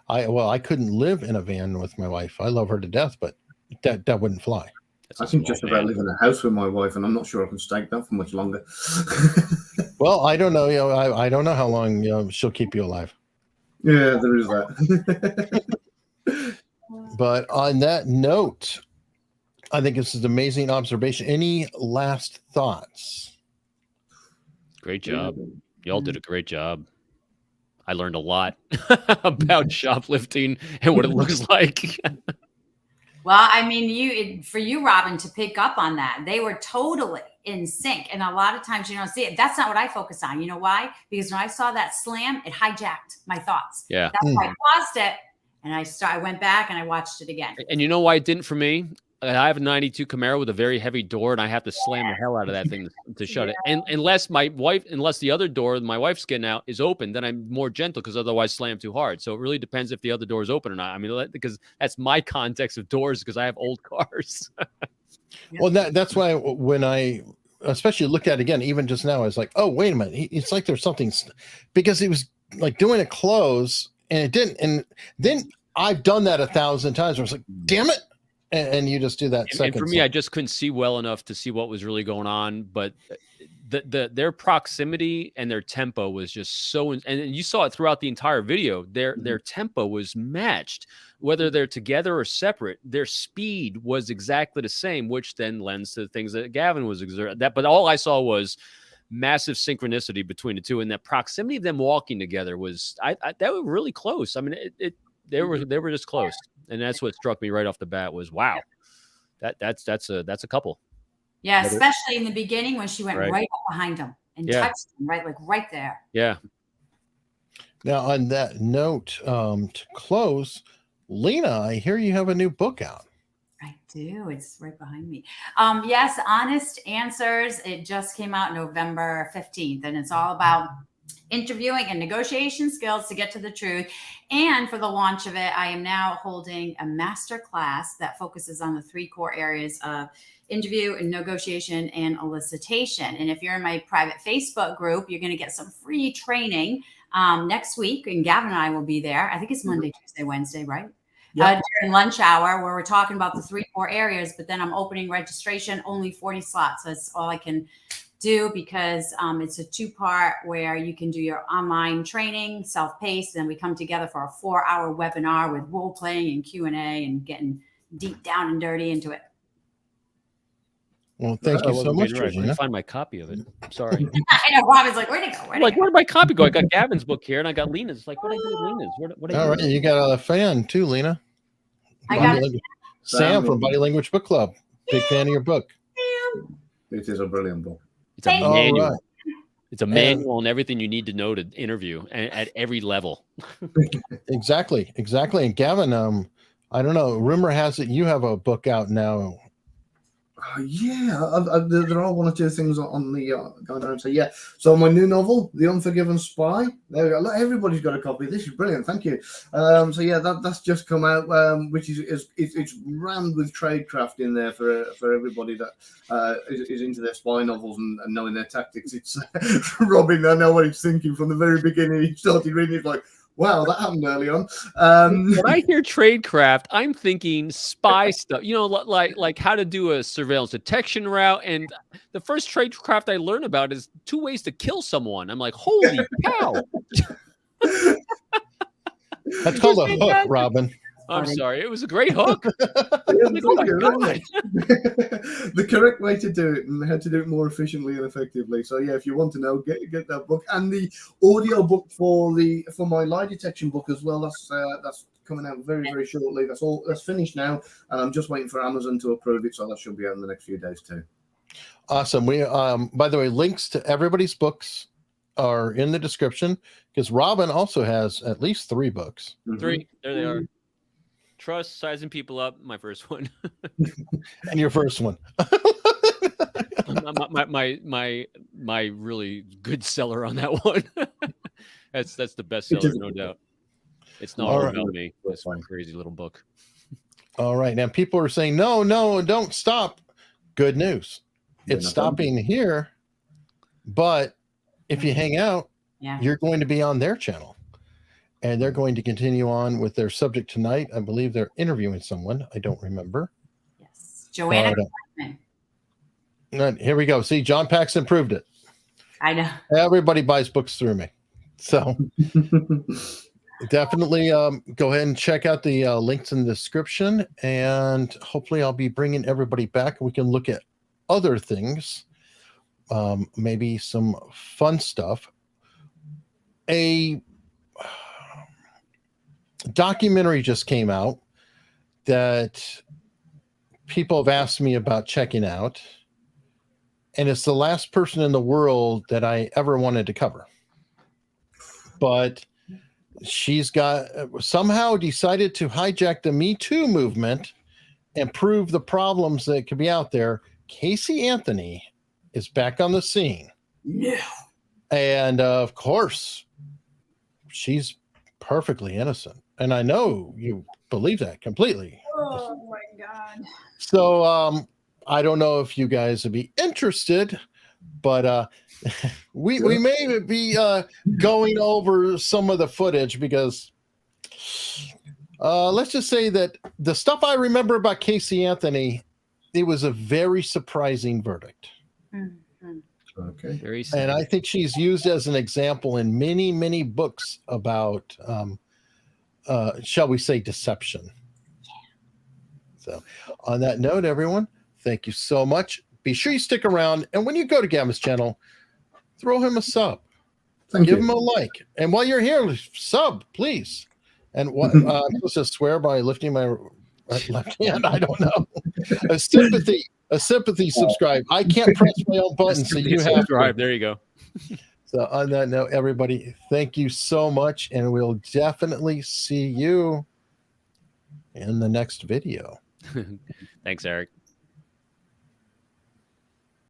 I couldn't live in a van with my wife. I love her to death, but that wouldn't fly. I can just about live in a house with my wife, and I'm not sure I can stake that for much longer. Well, I don't know. I don't know how long she'll keep you alive. Yeah, there is that. But on that note, I think this is an amazing observation. Any last thoughts? Great job. Y'all did a great job. I learned a lot about shoplifting and what it looks like. Well, I mean, for you, Robin, to pick up on that, they were totally in sync. And a lot of times you don't see it. That's not what I focus on. You know why? Because when I saw that slam, it hijacked my thoughts. Yeah. That's why I paused it. And I went back and I watched it again. And you know why it didn't for me? I have a 92 Camaro with a very heavy door, and I have to slam the hell out of that thing to shut it. And unless the other door my wife's getting out is open, then I'm more gentle, because otherwise slam too hard. So it really depends if the other door is open or not. I mean, because that's my context of doors, because I have old cars. Well, that's why when I especially looked at it again, even just now, I was like, oh, wait a minute. It's like there's something, because he was like doing a close and it didn't. And then I've done that 1,000 times. I was like, damn it. And you just do that. And for me, I just couldn't see well enough to see what was really going on. But their proximity and their tempo was just so, and you saw it throughout the entire video. Their tempo was matched, whether they're together or separate. Their speed was exactly the same, which then lends to the things that Gavin was exerting. But all I saw was massive synchronicity between the two, and that proximity of them walking together was that was really close. I mean, they were just close. And that's what struck me right off the bat was, wow, that's a couple. Yeah, especially in the beginning when she went right up behind him and touched him, right there. Yeah. Now, on that note, to close, Lena, I hear you have a new book out. I do. It's right behind me. Yes, Honest Answers. It just came out November 15th, and it's all about interviewing and negotiation skills to get to the truth. And for the launch of it, I am now holding a master class that focuses on the 3 core areas of interview and negotiation and elicitation. And if you're in my private Facebook group, you're going to get some free training next week. And Gavin and I will be there. I think it's Monday, Tuesday, Wednesday, right? Yep. During lunch hour, where we're talking about the 3 core areas, but then I'm opening registration, only 40 slots. That's all I can do, because it's a 2-part where you can do your online training, self-paced, and we come together for a 4-hour webinar with role playing and Q&A and getting deep down and dirty into it. Well, thank you so much, I couldn't find my copy of it. Sorry. I know, Robin's like, where'd it go? Where did my copy go? I got Gavin's book here, and I got Lena's. Like, what did I do with Lena's? All right, you got a fan too, Lena. I got Sam from Body Language Book Club. Big fan of your book. It is a brilliant book. It's a manual. Right. It's a manual and everything you need to know to interview at every level. Exactly. And Gavin, I don't know. Rumor has it you have a book out now. Yeah, there are 1 or 2 things on the going around. So yeah, so my new novel, The Unforgiven Spy. There we go. Look, everybody's got a copy. This is brilliant. Thank you. So yeah, that's just come out, which is it's rammed with tradecraft in there for everybody that is into their spy novels and knowing their tactics. It's Robin. I know what he's thinking from the very beginning. He started reading it like, wow, that happened early on. When I hear tradecraft, I'm thinking spy stuff, like how to do a surveillance detection route. And the first tradecraft I learned about is 2 ways to kill someone. I'm like, holy cow. That's called a hook, Robin. I'm sorry. It was a great hook. Like, oh my God. The correct way to do it and how to do it more efficiently and effectively. So yeah, if you want to know, get that book and the audio book for my lie detection book as well. That's coming out very, very shortly. That's finished now, and I'm just waiting for Amazon to approve it. So that should be out in the next few days too. Awesome. We by the way, links to everybody's books are in the description, because Robin also has at least 3 books. 3. There they are. Trust, Sizing People Up, my first one. And your first one. my really good seller on that one. That's the best seller, no doubt. It's not all about me. It's one crazy little book. All right. Now people are saying, no, don't stop. Good news. It's stopping here, but if you hang out, you're going to be on their channel. And they're going to continue on with their subject tonight. I believe they're interviewing someone. I don't remember. Yes. Joanna. Here we go. See, John Paxson proved it. I know. Everybody buys books through me. So definitely go ahead and check out the links in the description. And hopefully I'll be bringing everybody back. We can look at other things, maybe some fun stuff. A documentary just came out that people have asked me about checking out, and it's the last person in the world that I ever wanted to cover, but she's got somehow decided to hijack the Me Too movement and prove the problems that could be out there. Casey Anthony is back on the scene. Yeah. And of course she's perfectly innocent. And I know you believe that completely. Oh my God. So I don't know if you guys would be interested, but we may be going over some of the footage because let's just say that the stuff I remember about Casey Anthony, it was a very surprising verdict. Mm-hmm. Okay. And I think she's used as an example in many, many books about shall we say, deception. So on that note, everyone, thank you so much. Be sure you stick around. And when you go to Gavin's channel, throw him a sub. Give him a like. And while you're here, sub, please. And what I'm supposed to swear by lifting my left hand? I don't know. A sympathy subscribe. I can't press my own button, so you have to. Subscribe. There you go. So on that note, everybody, thank you so much, and we'll definitely see you in the next video. Thanks, Eric.